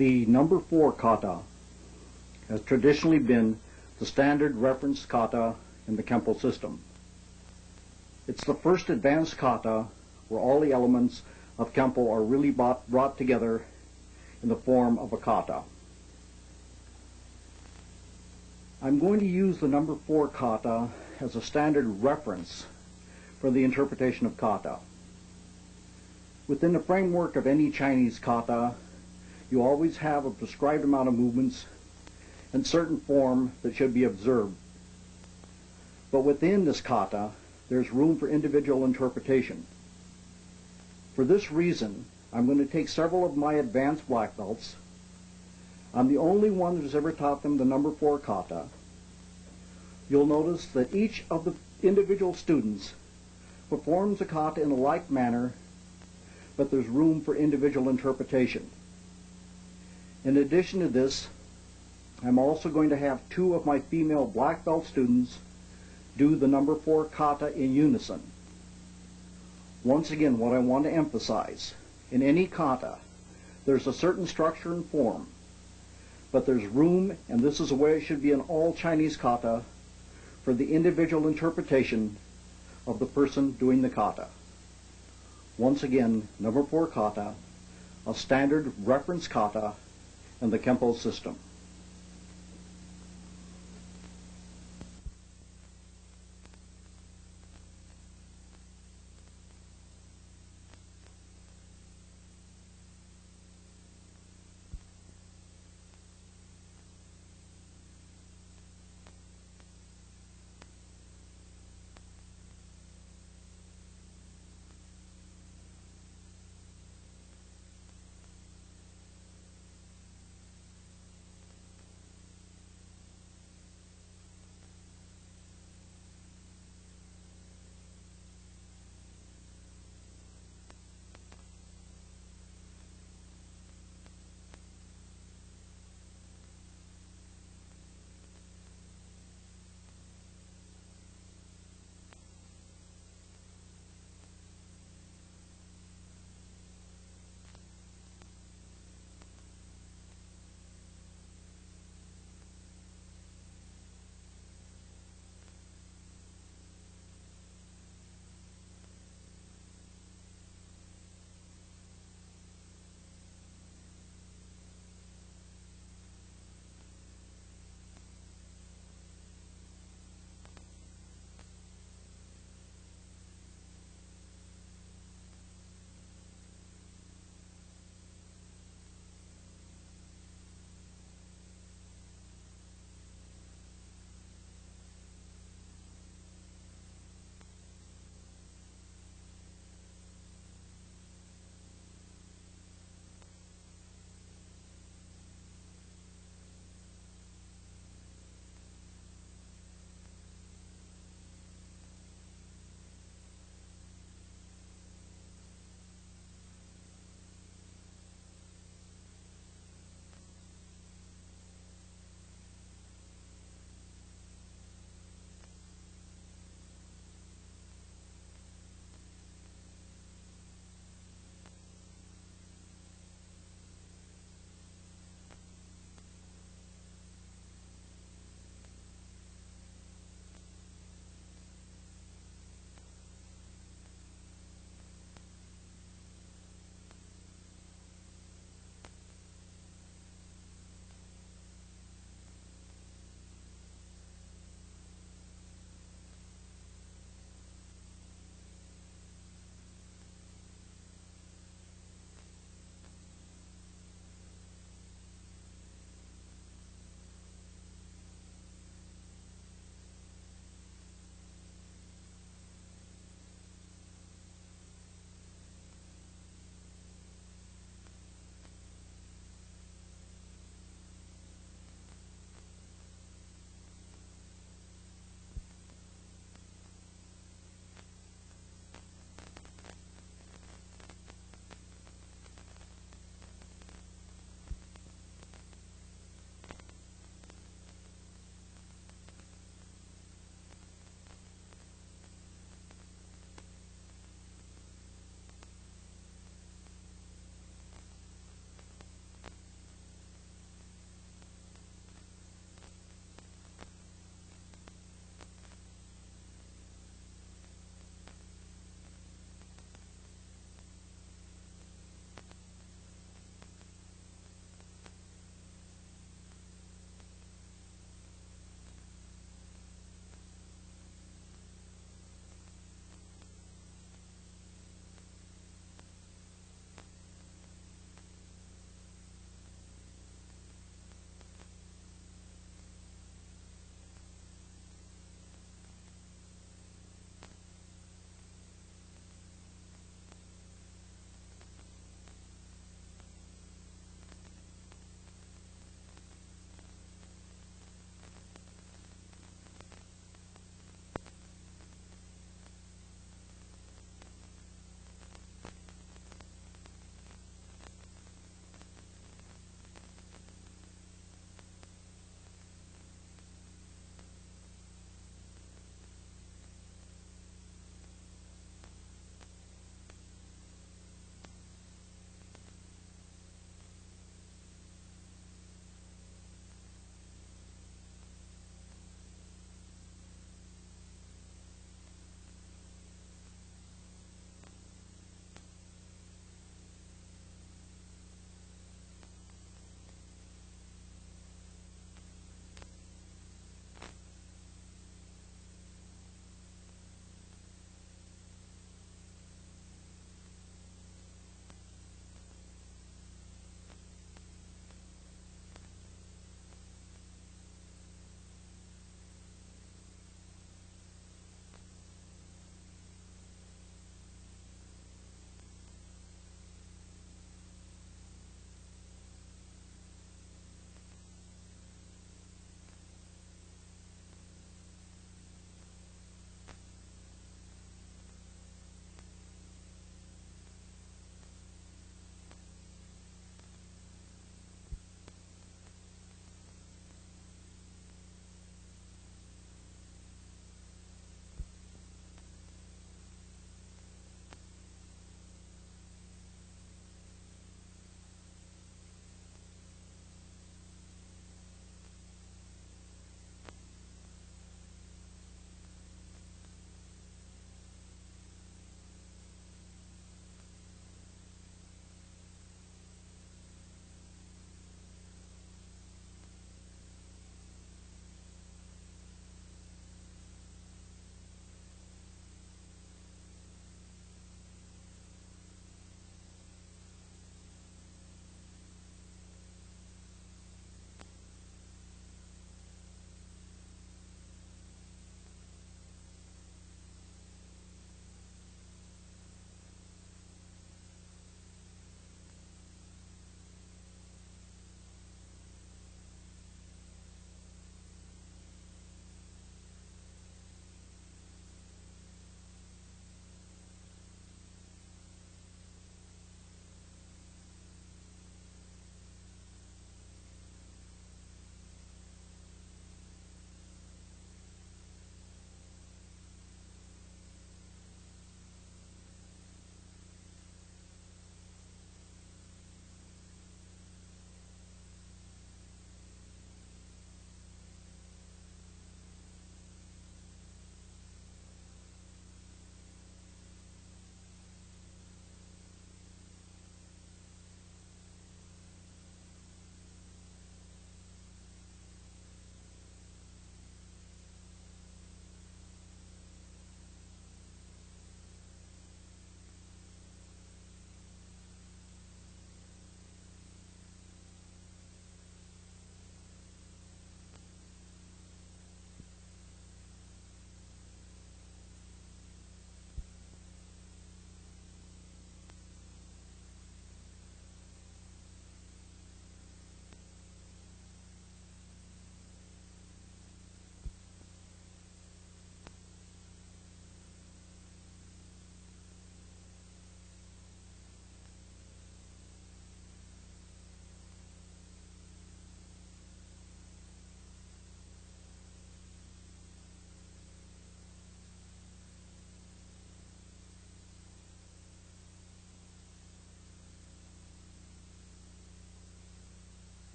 The number 4 kata has traditionally been the standard reference kata in the Kenpo system. It's the first advanced kata where all the elements of Kenpo are really brought together in the form of a kata. I'm going to use the number 4 kata as a standard reference for the interpretation of kata. Within the framework of any Chinese kata, you always have a prescribed amount of movements and certain form that should be observed. But within this kata, there's room for individual interpretation. For this reason, I'm going to take several of my advanced black belts. I'm the only one that has ever taught them the number 4 kata. You'll notice that each of the individual students performs the kata in a like manner, but there's room for individual interpretation. In addition to this, I'm also going to have 2 of my female black belt students do the number 4 kata in unison. Once again, what I want to emphasize, in any kata, there's a certain structure and form, but there's room, and this is the way it should be in all Chinese kata, for the individual interpretation of the person doing the kata. Once again, number 4 kata, a standard reference kata in the Kenpo system.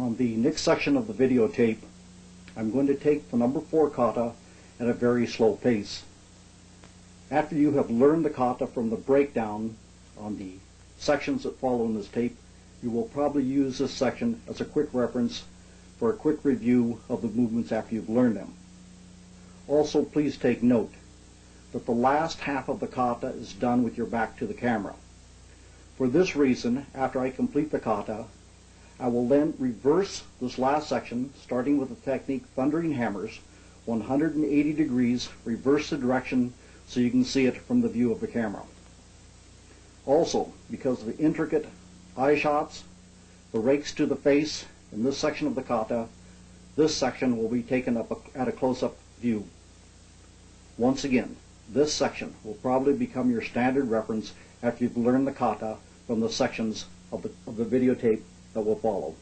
On the next section of the videotape, I'm going to take the number 4 kata at a very slow pace. After you have learned the kata from the breakdown on the sections that follow in this tape, you will probably use this section as a quick reference for a quick review of the movements after you've learned them. Also, please take note that the last half of the kata is done with your back to the camera. For this reason, after I complete the kata, I will then reverse this last section, starting with the technique Thundering Hammers, 180 degrees, reverse the direction so you can see it from the view of the camera. Also, because of the intricate eye shots, the rakes to the face in this section of the kata, this section will be taken up at a close-up view. Once again, this section will probably become your standard reference after you've learned the kata from the sections of the videotape that will follow.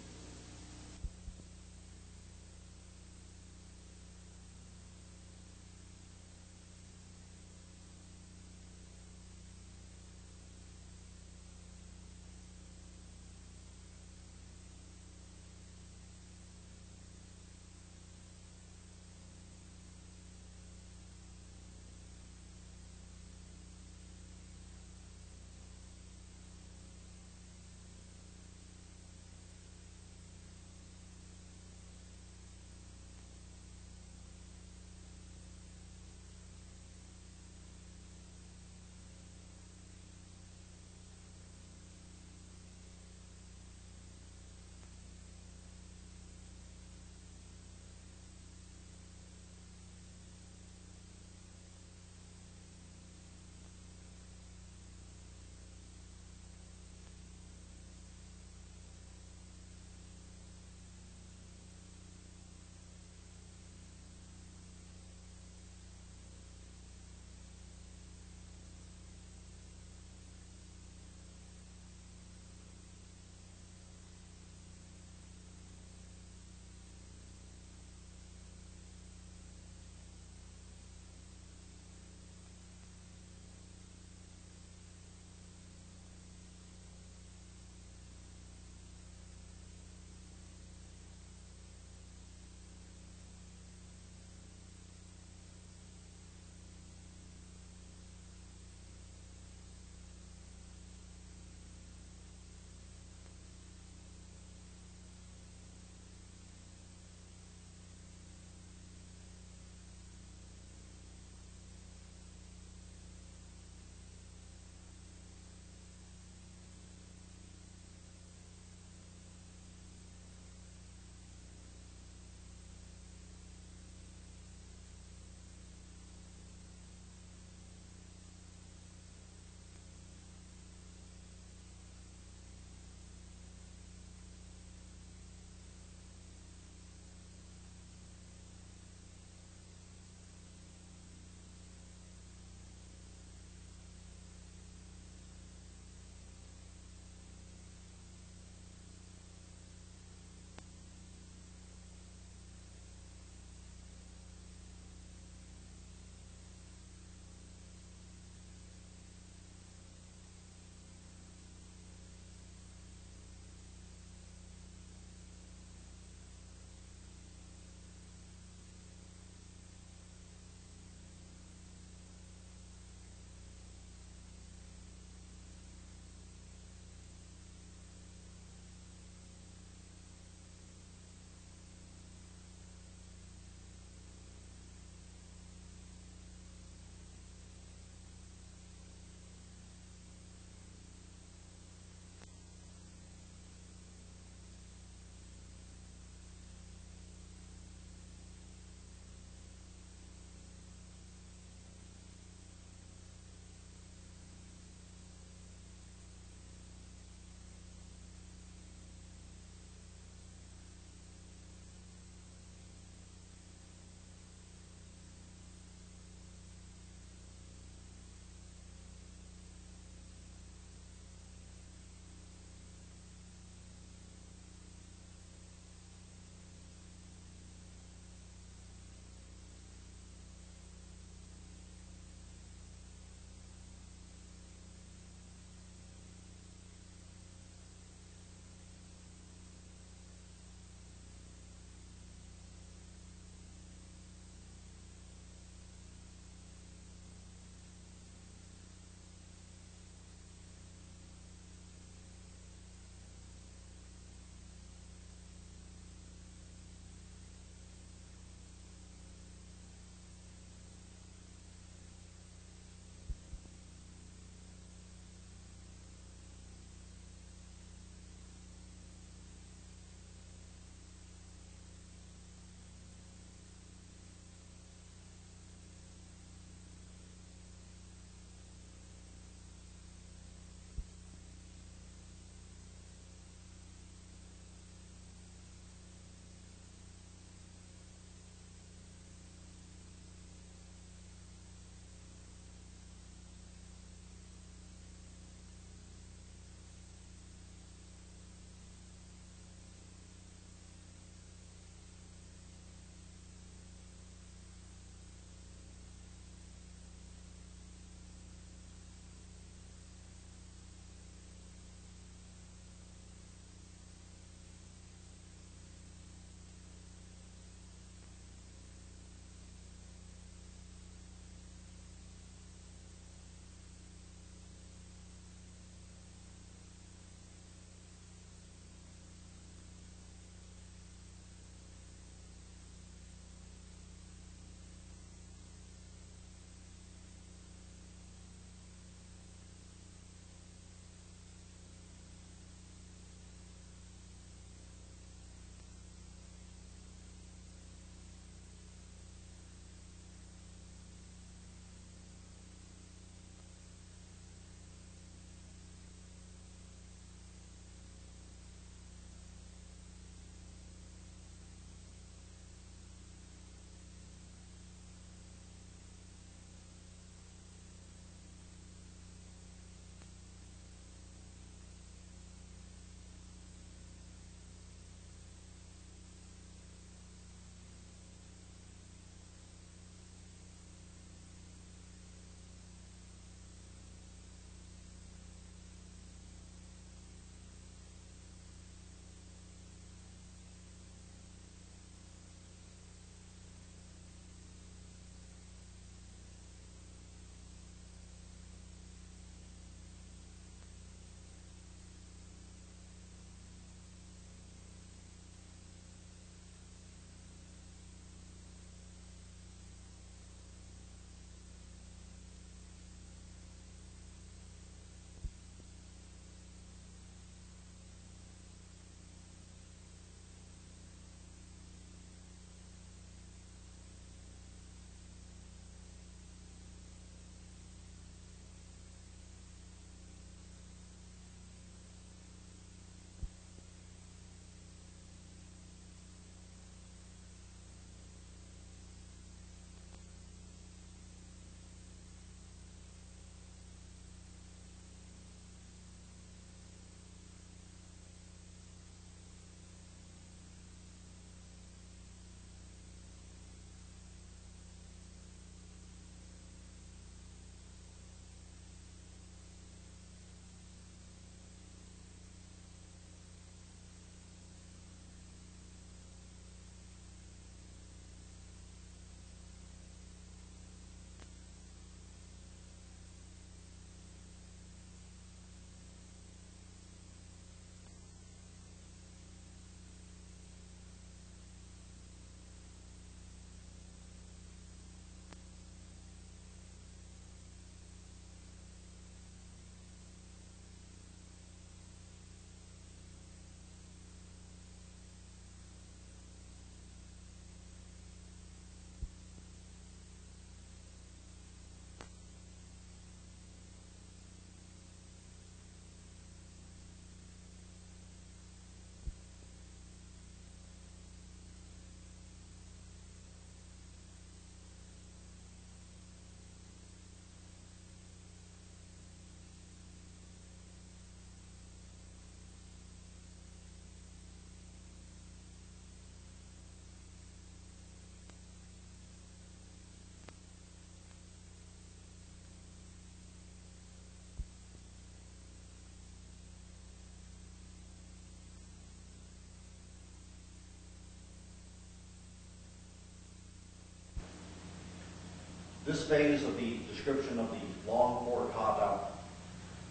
This phase of the description of the long 4 kata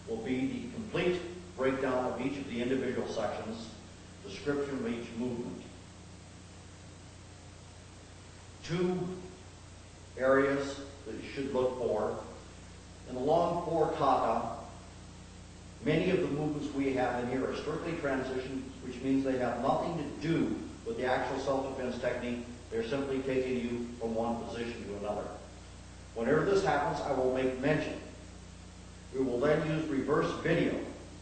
will be the complete breakdown of each of the individual sections, description of each movement. 2 areas that you should look for. In the long 4 kata, many of the movements we have in here are strictly transitions, which means they have nothing to do with the actual self-defense technique. They're simply taking you from one position to another. Whenever this happens, I will make mention. We will then use reverse video,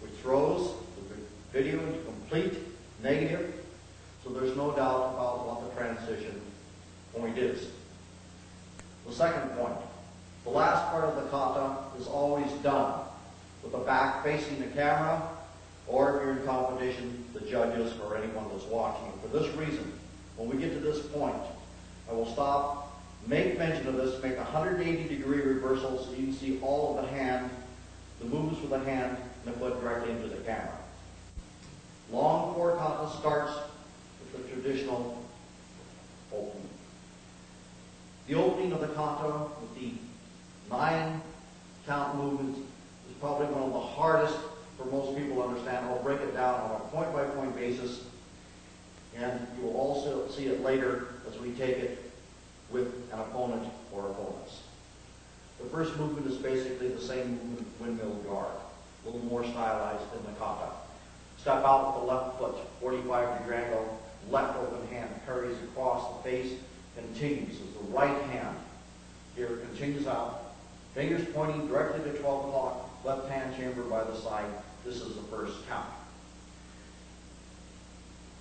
which throws the video into complete negative, so there's no doubt about what the transition point is. The second point, the last part of the kata is always done with the back facing the camera, or if you're in competition, the judges or anyone that's watching. For this reason, when we get to this point, I will stop, make mention of this, make a 180-degree reversal so you can see all of the hand, the movements with the hand and the foot directly into the camera. Long 4 kata starts with the traditional opening. The opening of the kata with the 9 count movements is probably one of the hardest for most people to understand. I'll break it down on a point-by-point basis, and you will also see it later as we take it with an opponent or opponents. The first movement is basically the same movement, windmill guard, a little more stylized than the kata. Step out with the left foot, 45-degree angle, left open hand carries across the face, continues as the right hand here continues out, fingers pointing directly to 12 o'clock, left hand chamber by the side. This is the first count.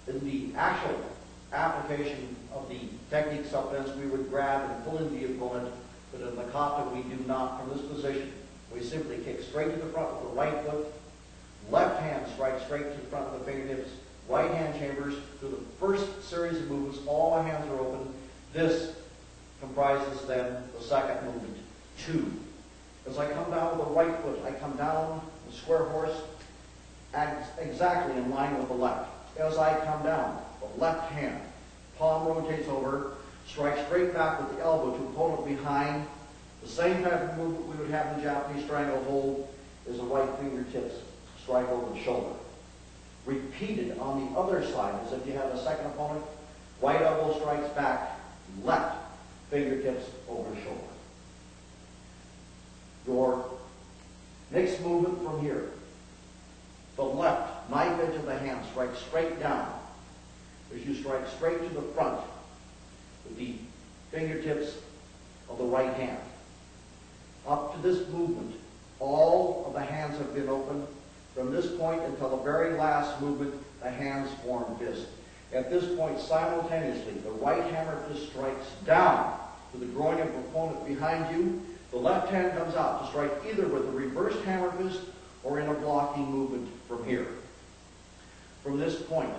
In the actual application of the technique self-defense, we would grab and pull in the opponent, but in the kata we do not from this position. We simply kick straight to the front with the right foot, left hand strikes straight to the front of the fingertips, right hand chambers through the first series of movements. All my hands are open. This comprises then the second movement, 2. As I come down with the right foot, I come down the square horse exactly in line with the left. As I come down, the left hand, palm rotates over, strikes straight back with the elbow to opponent behind. The same type of movement we would have in Japanese triangle hold is the right fingertips strike over the shoulder. Repeated on the other side, as if you have a second opponent, right elbow strikes back, left fingertips over the shoulder. Your next movement from here, the left knife edge of the hand strikes straight down as you strike straight to the front with the fingertips of the right hand. Up to this movement, all of the hands have been open. From this point until the very last movement, the hands form fist. At this point, simultaneously, the right hammer fist strikes down to the groin of the opponent behind you. The left hand comes out to strike either with a reversed hammer fist or in a blocking movement from here. From this point,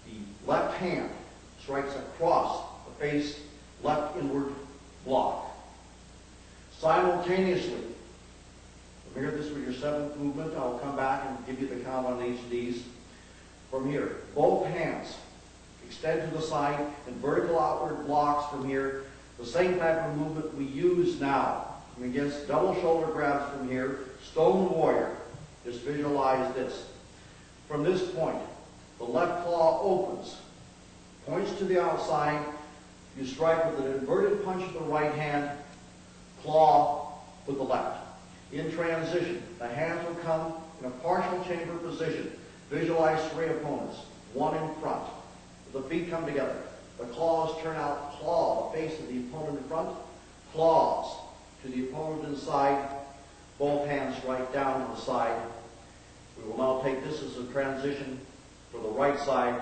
the left hand strikes across the face, left inward block. Simultaneously, from here, this was your 7th movement. I'll come back and give you the count on each of these. From here, both hands extend to the side and vertical outward blocks from here. The same type of movement we use now. Against double shoulder grabs from here, stone warrior. Just visualize this. From this point, the left claw opens, points to the outside. You strike with an inverted punch of the right hand, claw with the left. In transition, the hands will come in a partial chamber position. Visualize 3 opponents, 1 in front. The feet come together. The claws turn out, claw the face of the opponent in front, claws to the opponent inside. Both hands strike down to the side. We will now take this as a transition for the right side.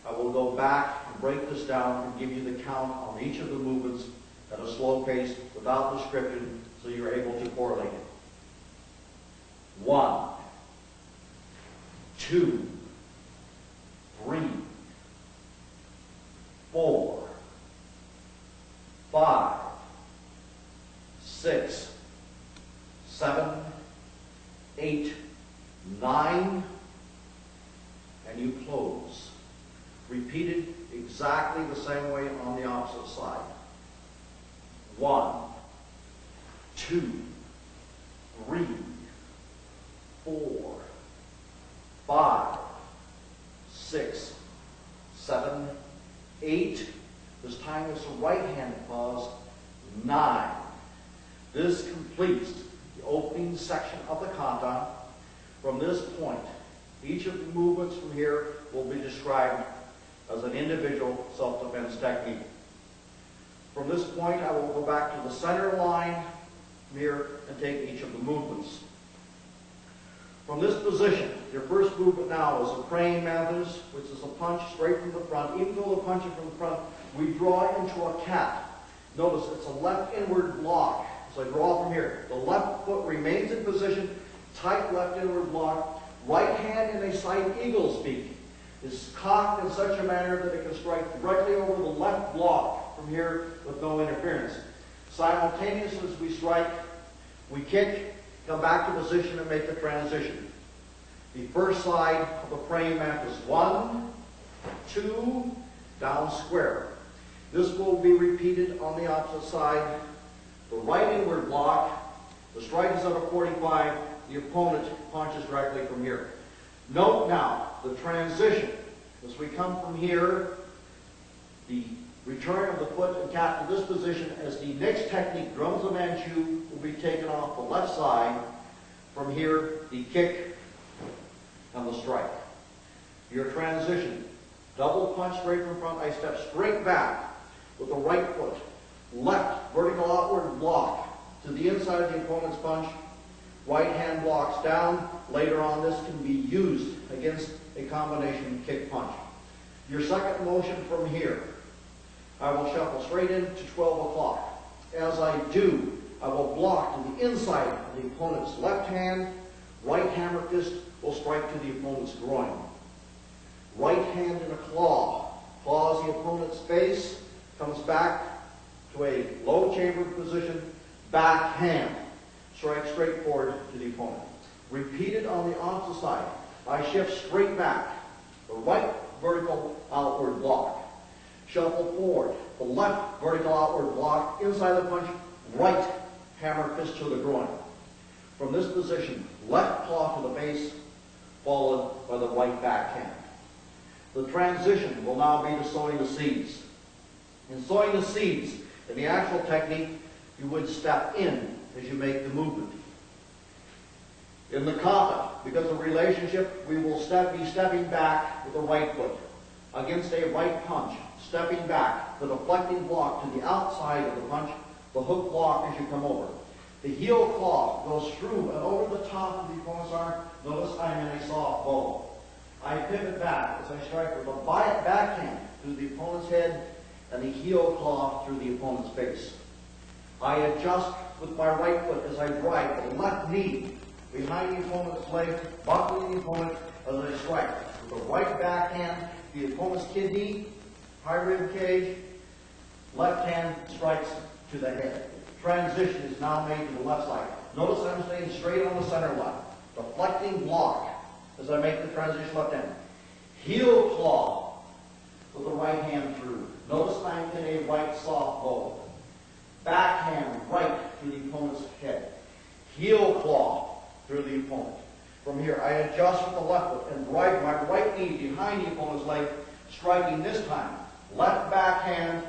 I will go back and break this down and give you the count on each of the movements at a slow pace without description so you're able to correlate it. 1, 2, 3, 4, 5, 6, 7, 8, 9, and you close. Repeated exactly the same way on the opposite side. 1, 2, 3, 4, 5, 6, 7, 8. This time it's a right-handed pause. 9. This completes the opening section of the kata. From this point, each of the movements from here will be described as an individual self-defense technique. From this point, I will go back to the center line here and take each of the movements. From this position, your first movement now is a praying mantis, which is a punch straight from the front. Even though the punch is from the front, we draw into a cat. Notice it's a left inward block. So I draw from here. The left foot remains in position, tight left inward block. Right hand in a side eagle's beak is cocked in such a manner that it can strike directly over the left block from here with no interference. Simultaneously as we strike, we kick, come back to position and make the transition. The first side of the praying mantis, 1, 2, down square. This will be repeated on the opposite side. The right inward block, the strike is at a 45, the opponent punches directly from here. Note now the transition. As we come from here, the return of the foot and cat to this position as the next technique, drums of Manchu, will be taken off the left side. From here, the kick and the strike. Your transition, double punch straight from front, I step straight back with the right foot, left vertical outward block to the inside of the opponent's punch, right hand blocks down. Later on this can be used against a combination kick punch. Your second motion from here, I will shuffle straight into 12 o'clock. As I do, I will block to the inside of the opponent's left hand. Right hammer fist will strike to the opponent's groin. Right hand in a claw, claws the opponent's face, comes back to a low chambered position, back hand, strike straight forward to the opponent. Repeated on the opposite side. I shift straight back, the right vertical outward block. Shuffle forward, the left vertical outward block, inside the punch, right hammer fist to the groin. From this position, left claw to the face, followed by the right backhand. The transition will now be to sowing the seeds. In sowing the seeds, in the actual technique, you would step in as you make the movement. In the kata, because of relationship, we will be stepping back with the right foot against a right punch, stepping back, the deflecting block to the outside of the punch, the hook block as you come over. The heel claw goes through and over the top of the opponent's arm. Notice I'm in a soft bow. I pivot back as I strike with the backhand through the opponent's head and the heel claw through the opponent's face. I adjust with my right foot as I drive the left knee behind the opponent's leg, buckling the opponent as I strike. With the right backhand, the opponent's kidney, high rib cage, left hand strikes to the head. Transition is now made to the left side. Notice I'm staying straight on the center line. Deflecting block as I make the transition left hand. Heel claw with the right hand through. Notice I'm in a right soft bow. Backhand right through the opponent's head. Heel claw through the opponent. From here, I adjust with the left foot and drive my right knee behind the opponent's leg, striking this time. Left backhand,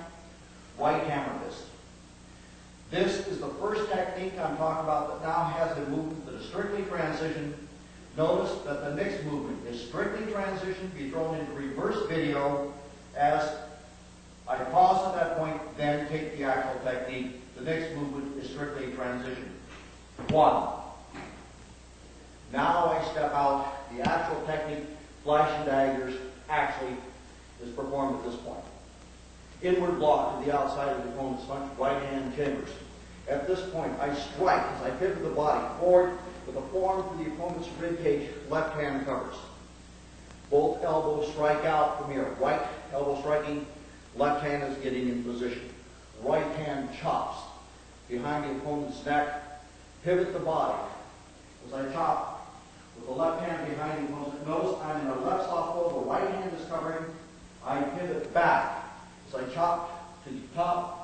right hammer fist. This is the first technique I'm talking about that now has a movement that is strictly transition. Notice that the next movement is strictly transition, be thrown into reverse video as I pause at that point, then take the actual technique. The next movement is strictly transition. 1. Now I step out. The actual technique, flash and daggers, actually is performed at this point. Inward block to the outside of the opponent's punch, right hand timbers. At this point, I strike as I pivot the body forward with a forearm to the opponent's rib cage, left hand covers. Both elbows strike out from here. Right elbow striking, left hand is getting in position. Right hand chops behind the opponent's neck. Pivot the body. As I chop with the left hand behind the opponent's neck, notice I'm in a left soft bow, the right hand is covering. I pivot back as I chop to the top.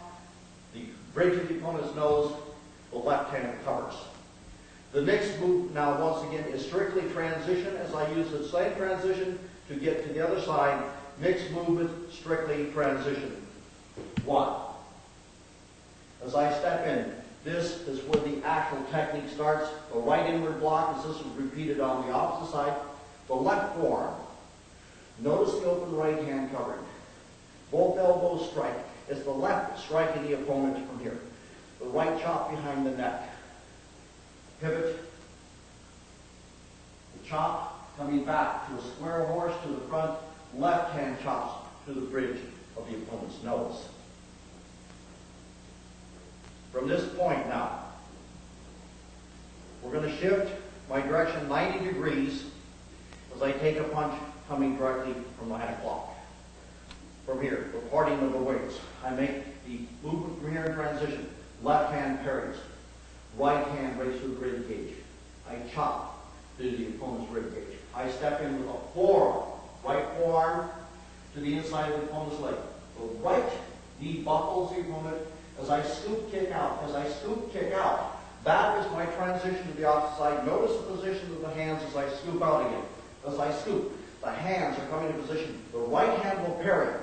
The bridge of the opponent's nose, the left hand covers. The next move now, once again, is strictly transition, as I use the same transition to get to the other side. Next movement, strictly transition. 1. As I step in, this is where the actual technique starts. The right inward block, as this is repeated on the opposite side. The left forearm. Notice the open right hand covering. Both elbows strike. It's the left striking the opponent from here. The right chop behind the neck. Pivot. The chop coming back to a square horse to the front. Left hand chops to the bridge of the opponent's nose. From this point now, we're going to shift my direction 90 degrees as I take a punch coming directly from 9 o'clock. From here, the parting of the waves. I make the movement from here in transition. Left hand parries. Right hand races to the rib cage. I chop to the opponent's rib cage. I step in with a forearm. Right forearm to the inside of the opponent's leg. The right knee buckles the opponent as I scoop kick out. As I scoop kick out, that is my transition to the opposite side. Notice the position of the hands as I scoop out again. As I scoop, the hands are coming into position. The right hand will parry.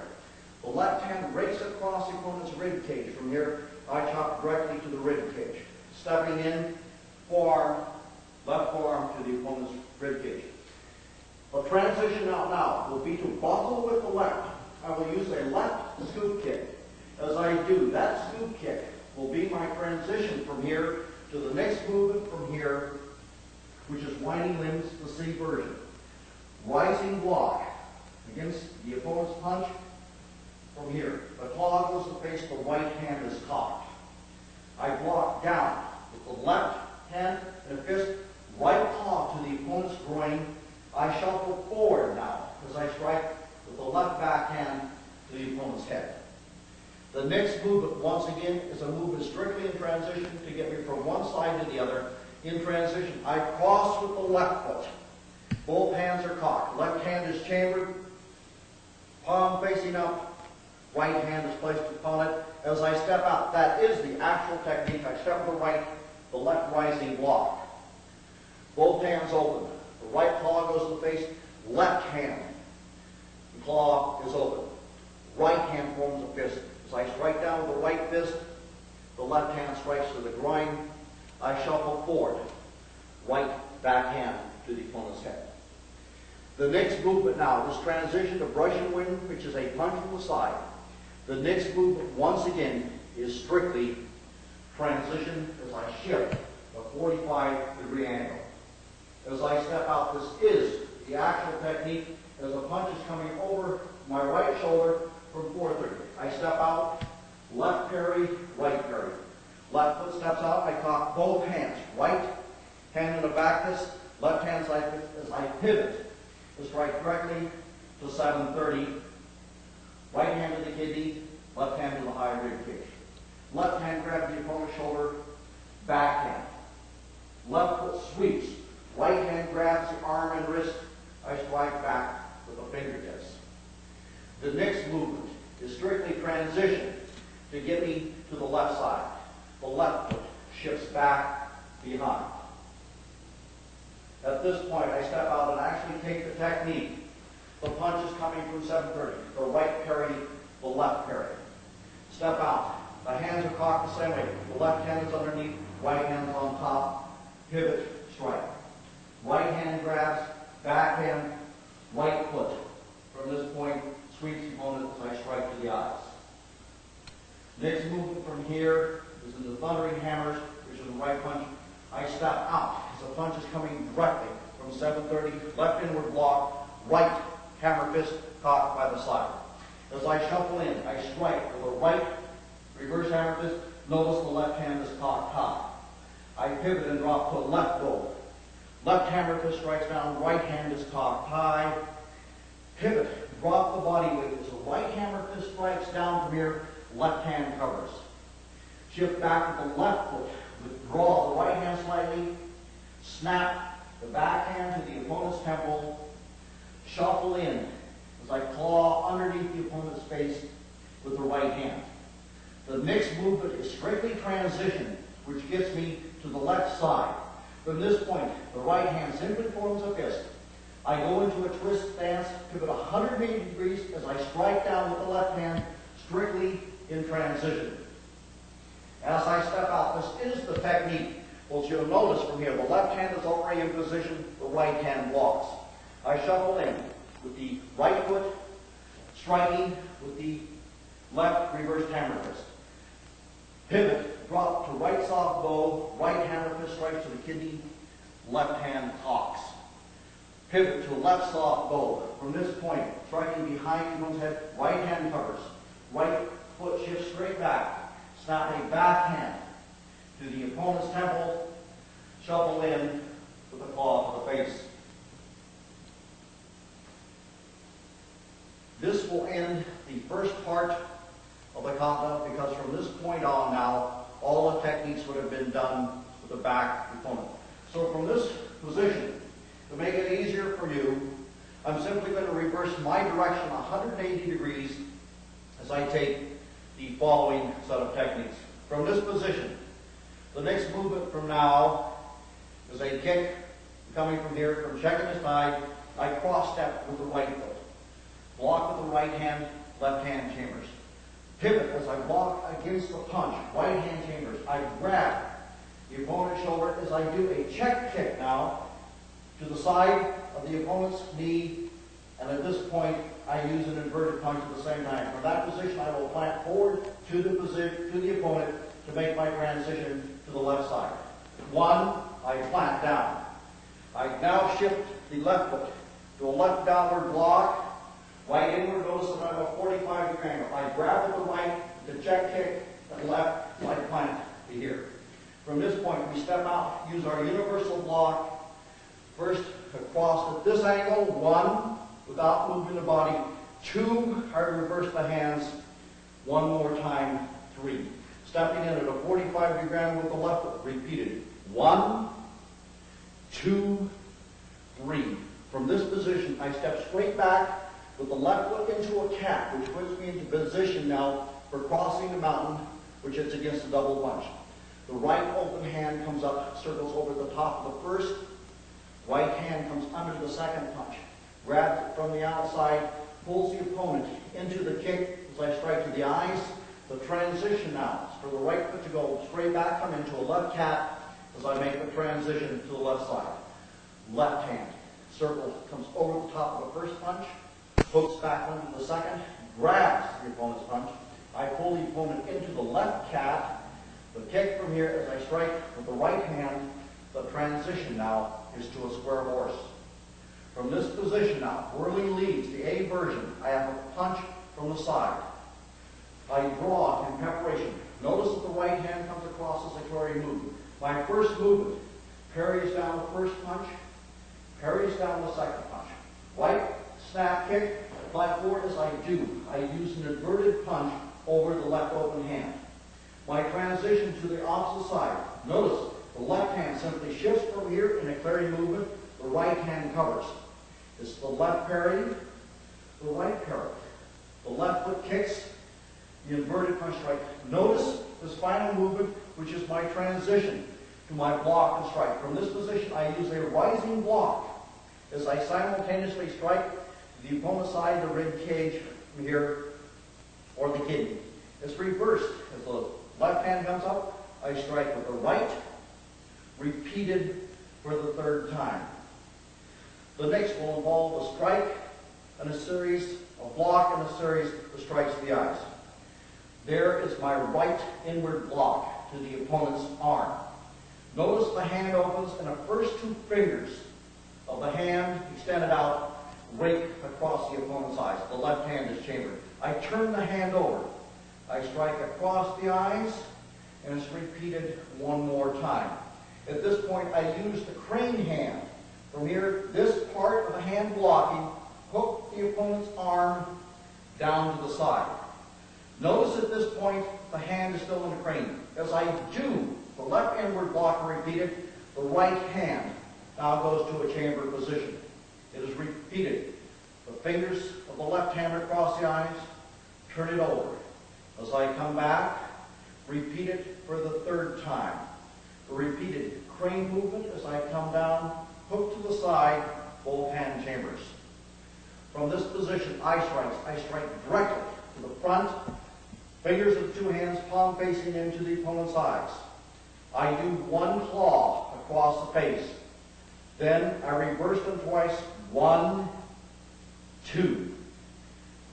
The left hand rakes across the opponent's rib cage. From here, I chop directly to the rib cage. Stepping in, forearm, left forearm to the opponent's rib cage. The transition out now will be to buckle with the left. I will use a left scoop kick. As I do, that scoop kick will be my transition from here to the next movement from here, which is winding limbs, the C version. Rising block against the opponent's punch from here. The claw goes to face, the right hand is cocked. I block down with the left hand and a fist, right claw to the opponent's groin. I shuffle forward now as I strike with the left backhand to the opponent's head. The next movement, once again, is a movement strictly in transition to get me from one side to the other. In transition, I cross with the left foot. Both hands are cocked. Left hand is chambered, palm facing up, right hand is placed upon it. As I step out, that is the actual technique. I step to the right, the left rising block. Both hands open. The right claw goes to the face, left hand. The claw is open. Right hand forms a fist. As I strike down with the right fist, the left hand strikes to the groin. I shuffle forward. Right backhand to the opponent's head. The next movement now is transition to brush and wind, which is a punch from the side. The next movement, once again, is strictly transition as I shift a 45-degree angle. As I step out, this is the actual technique as the punch is coming over my right shoulder from 430. I step out, left parry, right parry. Left foot steps out, I cock both hands. Right hand in the back fist, left hand side fist as I pivot to strike directly to 730. Right hand to the kidney, left hand to the high rib cage. Left hand grabs the opponent's shoulder, backhand. Left foot sweeps. Right hand grabs the arm and wrist. I strike back with the fingertips. The next movement is strictly transition to get me to the left side. The left foot shifts back behind. At this point, I step out and actually take the technique. The punch is coming from 730. The right parry, the left parry. Step out. The hands are cocked the same way. The left hand is underneath, right hand is on top. Pivot, strike. Right hand grabs, backhand, right foot. From this point, sweeps the opponent as I strike to the eyes. Next movement from here is in the thundering hammers, which is the right punch. I step out as the punch is coming directly from 730, left inward block, right hammer fist caught by the side. As I shuffle in, I strike with the right reverse hammer fist. Notice the left hand is cocked high. I pivot and drop to a left roll. Left hammer fist strikes down, right hand is cocked high. Pivot, drop the body weight as the right hammer fist strikes down from here, left hand covers. Shift back with the left foot, withdraw the right hand slightly, snap the backhand to the opponent's temple, shuffle in as I claw underneath the opponent's face with the right hand. The next movement is strictly transition, which gets me to the left side. From this point, the right hand simply forms a fist. I go into a twist stance, pivot 180 degrees as I strike down with the left hand, strictly in transition. As I step out, this is the technique. Well, you'll notice from here, the left hand is already in position, the right hand walks. I shuffle in with the right foot, striking with the left reversed hammer fist. Pivot, drop to right soft bow, right hammer fist strikes to the kidney, left hand ox. Pivot to left soft bow. From this point, striking behind one's head, right hand covers. Right foot shifts straight back. Snap a backhand to the opponent's temple. Shuffle in with a claw to the face. This will end the first part of the kata, because from this point on now, all the techniques would have been done with the back opponent. So from this position, to make it easier for you, I'm simply going to reverse my direction 180 degrees as I take the following set of techniques. From this position, the next movement from now is a kick coming from here, from checking the side. I cross step with the right foot. Block with the right hand, left hand chambers. Pivot as I block against the punch, right hand chambers. I grab the opponent's shoulder as I do a check kick now to the side of the opponent's knee, and at this point I use an inverted punch at the same time. From that position I will plant forward to the opponent to make my transition to the left side. One, I plant down. I now shift the left foot to a left downward block. Right inward, notice that I'm a 45-degree angle. I grab with the right, the check kick, and left, I plant to here. From this point, we step out, use our universal block. First, across at this angle, one, without moving the body. Two, I reverse the hands. One more time, three. Stepping in at a 45-degree angle with the left foot. Repeated. One, two, three. From this position, I step straight back with the left foot into a cap, which puts me into position now for crossing the mountain, which is against the double punch. The right open hand comes up, circles over the top of the first. Right hand comes under the second punch. Grabs it from the outside, pulls the opponent into the kick as I strike to the eyes. The transition now is for the right foot to go straight back, come into a left cap as I make the transition to the left side. Left hand, circle, comes over the top of the first punch. Hooks back under the second, grabs the opponent's punch. I pull the opponent into the left cat. The kick from here as I strike with the right hand. The transition now is to a square horse. From this position now, whirling leads, the A version, I have a punch from the side. I draw in preparation. Notice that the right hand comes across as I carry movement. My first movement parries down the first punch, parries down the second punch. Right snap kick, flat forward as I do. I use an inverted punch over the left open hand. My transition to the opposite side. Notice the left hand simply shifts from here in a carry movement. The right hand covers. It's the left parry, the right parry. The left foot kicks, the inverted punch strike. Notice this final movement, which is my transition to my block and strike. From this position, I use a rising block as I simultaneously strike the opponent's side, the rib cage from here, or the kidney. It's reversed. As the left hand comes up, I strike with the right, repeated for the third time. The next will involve a strike and a series, a block and a series of strikes to the eyes. There is my right inward block to the opponent's arm. Notice the hand opens and the first two fingers of the hand extended out rake across the opponent's eyes. The left hand is chambered. I turn the hand over. I strike across the eyes, and it's repeated one more time. At this point, I use the crane hand. From here, this part of the hand blocking, hook the opponent's arm down to the side. Notice at this point, the hand is still in the crane. As I do the left inward block repeated, the right hand now goes to a chamber position. It is repeated. The fingers of the left hand across the eyes, turn it over. As I come back, repeat it for the third time. A repeated crane movement as I come down, hook to the side, both hand chambers. From this position, I strike directly to the front, fingers of the two hands, palm facing into the opponent's eyes. I do one claw across the face. Then I reverse them twice, 1, 2.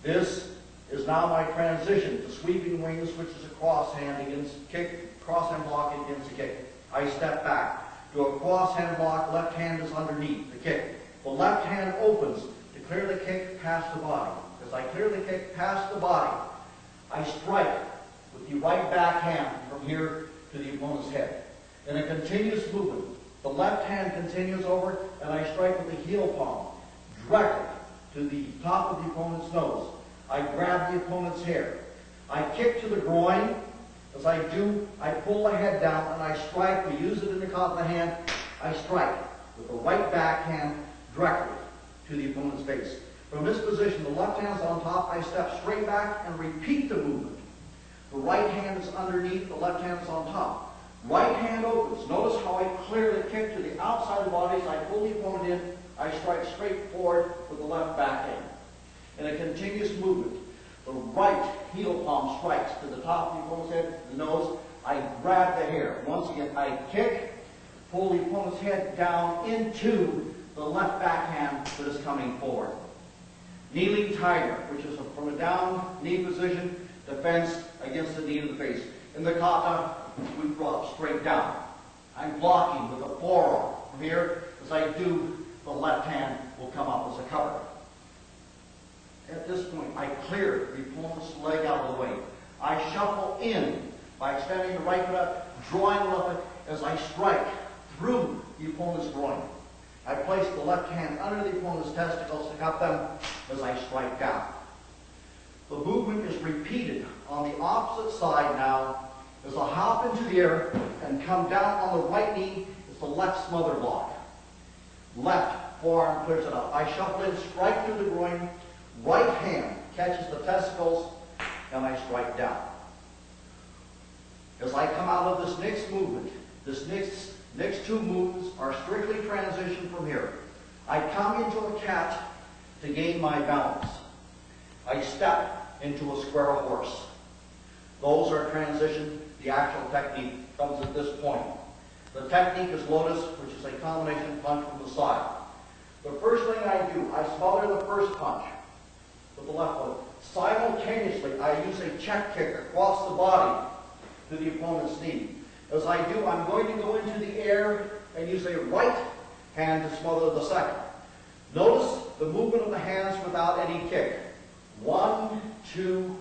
This is now my transition to sweeping wings, which is a cross hand against kick, cross hand block against the kick. I step back to a cross hand block, left hand is underneath the kick. The left hand opens to clear the kick past the body. As I clear the kick past the body, I strike with the right back hand from here to the opponent's head. In a continuous movement, the left hand continues over, and I strike with the heel palm directly to the top of the opponent's nose. I grab the opponent's hair. I kick to the groin. As I do, I pull the head down and I strike. We use it in the kata hand. I strike with the right back hand directly to the opponent's face. From this position, the left hand's on top. I step straight back and repeat the movement. The right hand is underneath, the left hand is on top. Right hand opens. Notice how I clear the kick to the outside of the body. As I pull the opponent in, I strike straight forward with the left back hand. In a continuous movement, the right heel palm strikes to the top of the opponent's head, the nose. I grab the hair. Once again, I kick, pull the opponent's head down into the left backhand that is coming forward. Kneeling tiger, which is from a down knee position, defense against the knee in the face. In the kata, we drop straight down. I'm blocking with the forearm. From here, as I do, the left hand will come up as a cover. At this point, I clear the opponent's leg out of the way. I shuffle in by extending the right foot up, drawing the left foot as I strike through the opponent's groin. I place the left hand under the opponent's testicles to cup them as I strike down. The movement is repeated on the opposite side now as I hop into the air and come down on the right knee as the left smother block. Left forearm clears it up. I shuffle in, strike through the groin. Right hand catches the testicles, and I strike down. As I come out of this next movement, this next two movements are strictly transition from here. I come into a cat to gain my balance. I step into a square horse. Those are transition. The actual technique comes at this point. The technique is lotus, which is a combination punch from the side. The first thing I do, I smother the first punch with the left foot. Simultaneously, I use a check kick across the body to the opponent's knee. As I do, I'm going to go into the air and use a right hand to smother the second. Notice the movement of the hands without any kick. 1, 2,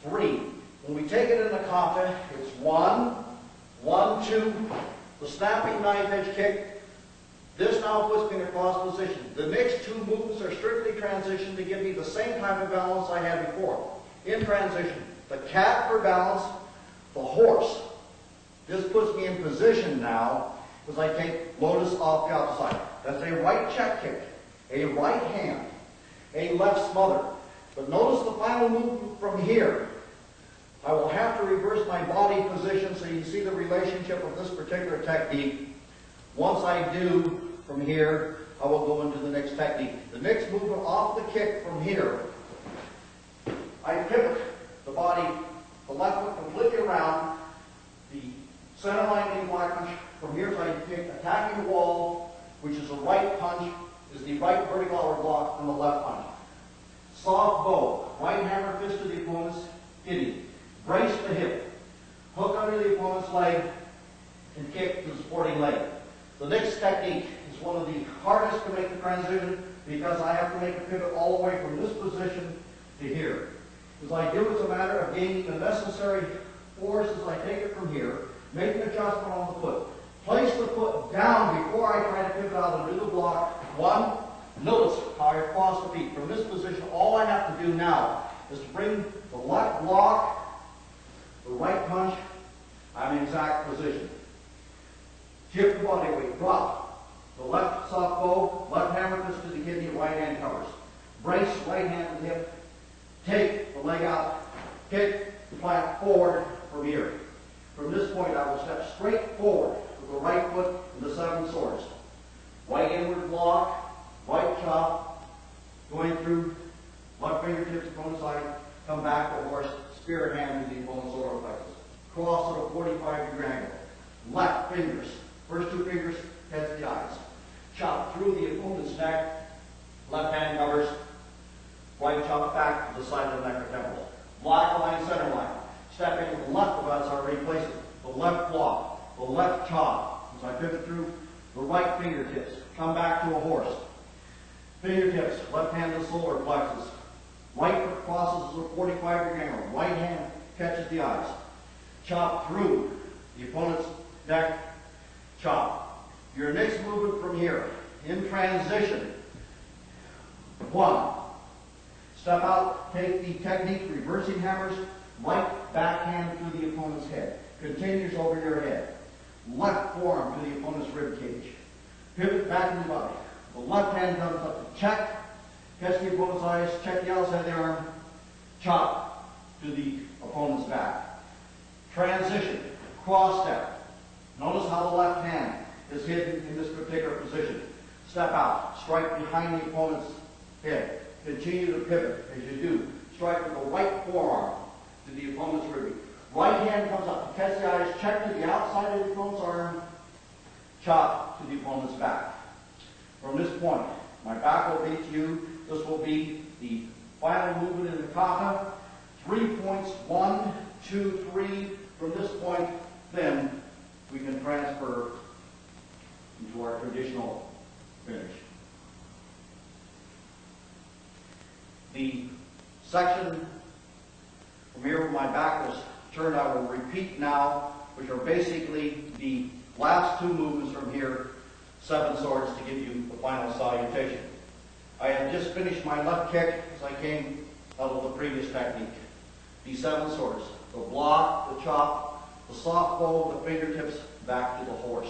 3. When we take it in the kata, it's 1, 1, 2. The snapping knife edge kick. This now puts me in a cross position. The next two movements are strictly transition to give me the same type of balance I had before. In transition, the cat for balance, the horse. This puts me in position now as I take lotus off the outside. That's a right check kick, a right hand, a left smother. But notice the final movement from here. I will have to reverse my body position so you see the relationship of this particular technique. Once I do, from here, I will go into the next technique. The next movement off the kick from here, I pivot the body, the left foot completely around, the center line knee block punch. From here, I kick attacking the wall, which is a right punch, is the right vertical hour block, and the left punch. Soft bow, right hammer fist to the opponent's kidney. Brace the hip, hook under the opponent's leg, and kick to the supporting leg. The next technique is one of the hardest to make the transition because I have to make a pivot all the way from this position to here. As I do, it's a matter of gaining the necessary force as I take it from here, make an adjustment on the foot. Place the foot down before I try to pivot out and do the block. 1, notice how I cross the feet. From this position, all I have to do now is to bring the left block, the right punch, I'm in exact position. Shift the body weight, drop. The left soft bow, left hammer fist to the kidney, right hand covers. Brace, right hand to the hip. Take the leg out, kick, plant forward from here. From this point, I will step straight forward with the right foot in the 7 swords. Right inward block, right chop, going through left fingertips, opponent's side, come back to horse, spear hand to the opponent's solar plexus. Cross at a 45-degree angle. Left fingers, first 2 fingers, heads the eyes. Chop through the opponent's neck, left hand covers, right chop back to the side of the neck or temple. Block line, center line. Step in with the left of us, already placed the left block, the left chop. As I pivot through the right fingertips, come back to a horse. Fingertips, left hand to the solar plexus. Right foot crosses at a 45-degree angle. Right hand catches the eyes. Chop through the opponent's neck, chop. Your next movement from here, in transition. 1. Step out, take the technique, reversing hammers, right backhand through the opponent's head. Continues over your head. Left forearm to the opponent's rib cage. Pivot back in the body. The left hand comes up to check, catch the opponent's eyes, check the outside of the arm, chop to the opponent's back. Transition, cross step. Notice how the left hand is hidden in this particular position. Step out, strike behind the opponent's head. Continue to pivot as you do. Strike with the right forearm to the opponent's rib. Right hand comes up to catch the eyes, check to the outside of the opponent's arm, chop to the opponent's back. From this point, my back will be to you. This will be the final movement in the kata. 3 points, 1, 2, 3. From this point, then we can transfer into our traditional finish. The section from here where my back was turned, I will repeat now, which are basically the last 2 movements from here, 7 swords, to give you the final salutation. I have just finished my left kick as I came out of the previous technique. The 7 swords, the block, the chop, the soft bow, the fingertips, back to the horse.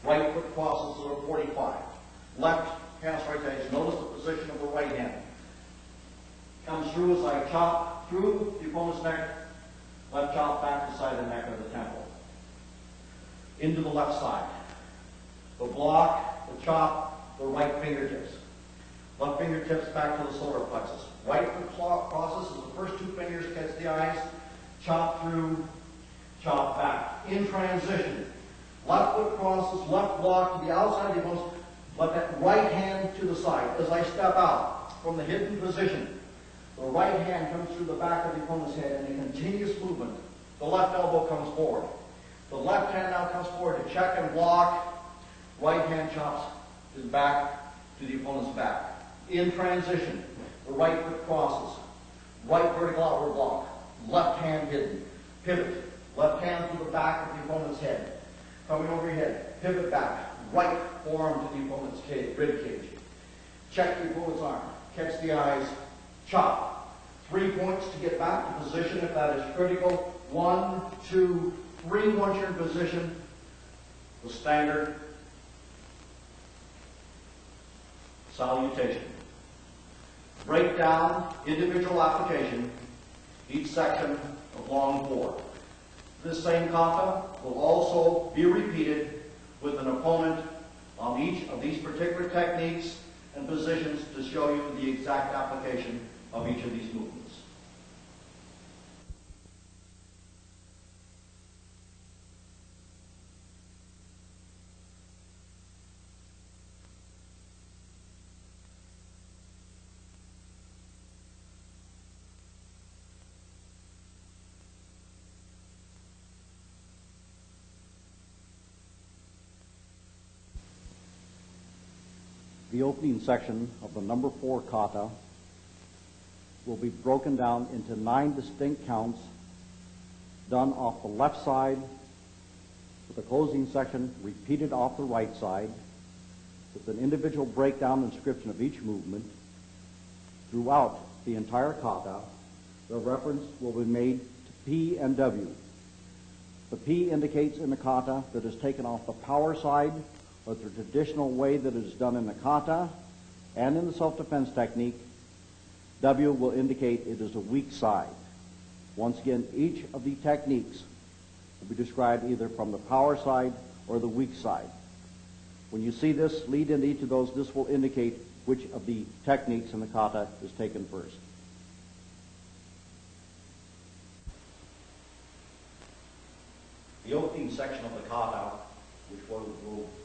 Right foot crosses to a 45. Left hand straight edge. Notice the position of the right hand. Comes through as I chop through the opponent's neck, left chop back to the side of the neck of the temple. Into the left side. The block, the chop, the right fingertips. Left fingertips back to the solar plexus. Right foot crosses as the first 2 fingers catch the eyes, chop through, chop back. In transition, left foot crosses, left block to the outside of the opponent's, let that right hand to the side. As I step out from the hidden position, the right hand comes through the back of the opponent's head in a continuous movement. The left elbow comes forward. The left hand now comes forward to check and block. Right hand chops his back to the opponent's back. In transition, the right foot crosses. Right vertical outward block. Left hand hidden. Pivot. Left hand through the back of the opponent's head. Coming over your head. Pivot back. Right forearm to the opponent's rib cage. Check the opponent's arm. Catch the eyes. Chop. 3 points to get back to position if that is critical. 1, 2, 3. Once you're in position, the standard salutation. Break down individual application, each section of long 4. This same kata will also be repeated with an opponent on each of these particular techniques and positions to show you the exact application of each of these movements. The opening section of the number 4 kata will be broken down into 9 distinct counts done off the left side, with the closing section repeated off the right side, with an individual breakdown and description of each movement. Throughout the entire kata, the reference will be made to P and W. The P indicates in the kata that is taken off the power side, or the traditional way that it is done in the kata and in the self-defense technique. W will indicate it is a weak side. Once again, each of the techniques will be described either from the power side or the weak side. When you see this lead into each of those, this will indicate which of the techniques in the kata is taken first. The opening section of the kata, which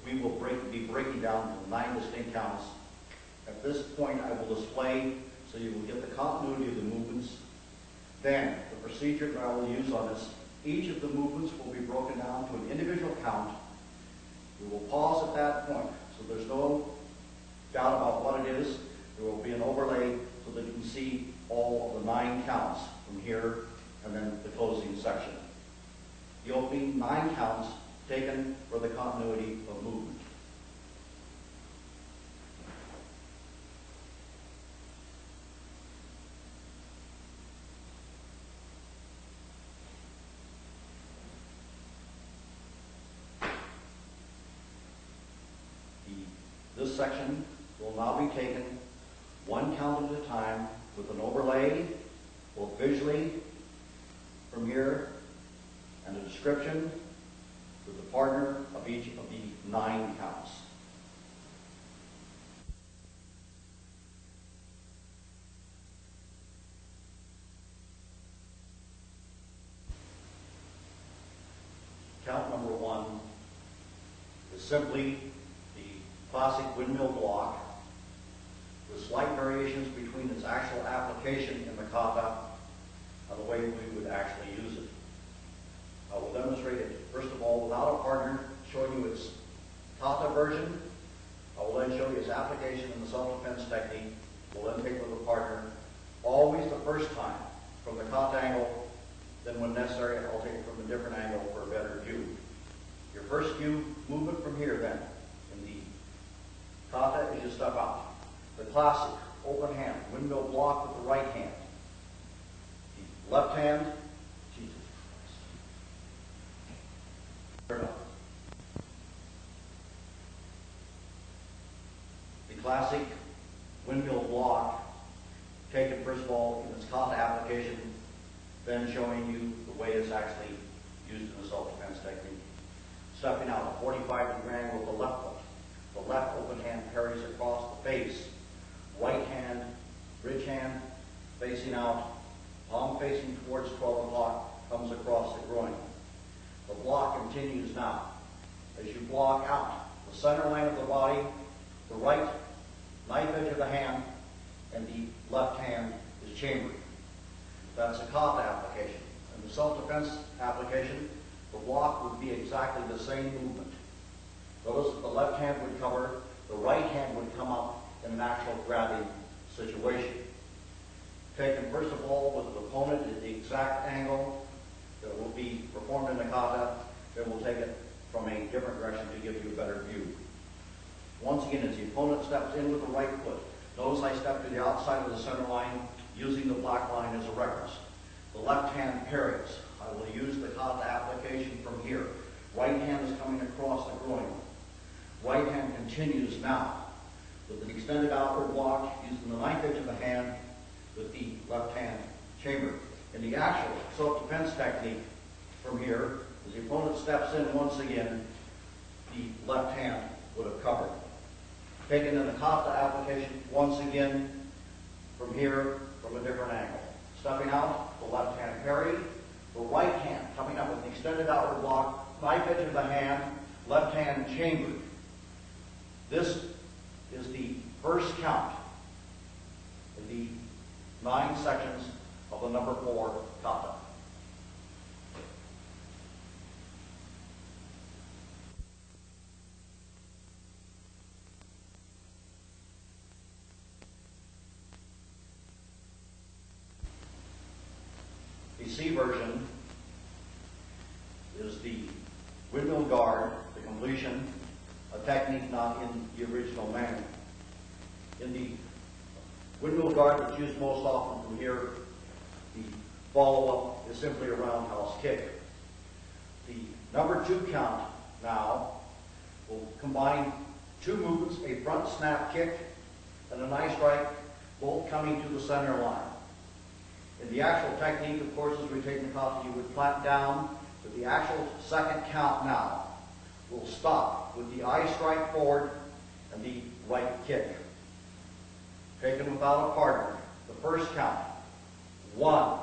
we will be breaking down to 9 distinct counts. At this point, I will display so you will get the continuity of the movements. Then, the procedure that I will use on this, each of the movements will be broken down to an individual count. We will pause at that point, so there's no doubt about what it is. There will be an overlay so that you can see all of the 9 counts from here and then the closing section. The opening 9 counts taken for the continuity of movement. This section will now be taken 1 count at a time with an overlay, both visually from here and a description with the partner of each of the 9 counts. Count number 1 is simply the classic windmill block with slight variations between its actual application in the kata and the way we would actually use it. I will demonstrate it, first of all, without a partner, showing you its kata version. I will then show you its application in the self-defense technique. We'll then take with a partner, always the first time, from the kata angle. Then when necessary, I'll take it from a different angle for a better view. Your first view, movement from here then, in the kata as you step out. The classic open hand, windmill block with the right hand. The left hand, Jesus Christ. The classic windmill block, taken first of all in its kata application, then showing you the way it's actually used in the self-defense technique. Stepping out a 45-degree angle with the left foot. The left open hand parries across the face. Right hand, bridge hand, facing out, palm facing towards 12 o'clock, comes across the groin. The block continues now. As you block out, the center line of the body, the right knife edge of the hand, and the left hand is chambered. That's a kata application. In the self-defense application, the block would be exactly the same movement. Notice that the left hand would cover, the right hand would come up in an actual grabbing situation. Taken first of all with the opponent at the exact angle that will be performed in the kata, then we'll take it from a different direction to give you a better view. Once again, as the opponent steps in with the right foot, notice I step to the outside of the center line using the black line as a reference. The left hand parries. I will use the kata application from here. Right hand is coming across the groin. Right hand continues now with an extended outward block using the knife edge of the hand with the left hand chambered. In the actual self-defense technique from here, as the opponent steps in once again, the left hand would have covered. Taken in the kata application once again from here from a different angle. Stepping out, the left hand parry, the right hand coming up with an extended outward block, knife edge of the hand, left hand chambered. This is the first count in the 9 sections of the number 4 kata. The C version is the windmill guard, the completion, a technique not in the original manual. In the windmill guard that's used most often from here, the follow-up is simply a roundhouse kick. The number 2 count now will combine 2 movements, a front snap kick and a knife strike, both coming to the center line. In the actual technique, of course, as we take the kata, you would flat down with the actual second count now will stop with the eye strike forward and the right kick. Taken without a partner, the first count, 1,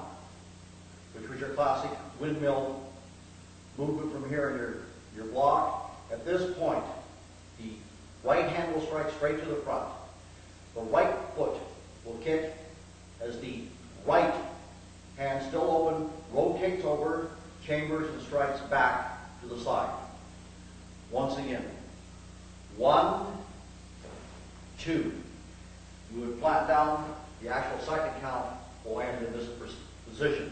which was your classic windmill movement from here in your block. At this point, the right hand will strike straight to the front. The right foot will kick as the right hand, still open, rotates over, chambers, and strikes back to the side. Once again, 1, 2. You would flat down, the actual second count will land in this position.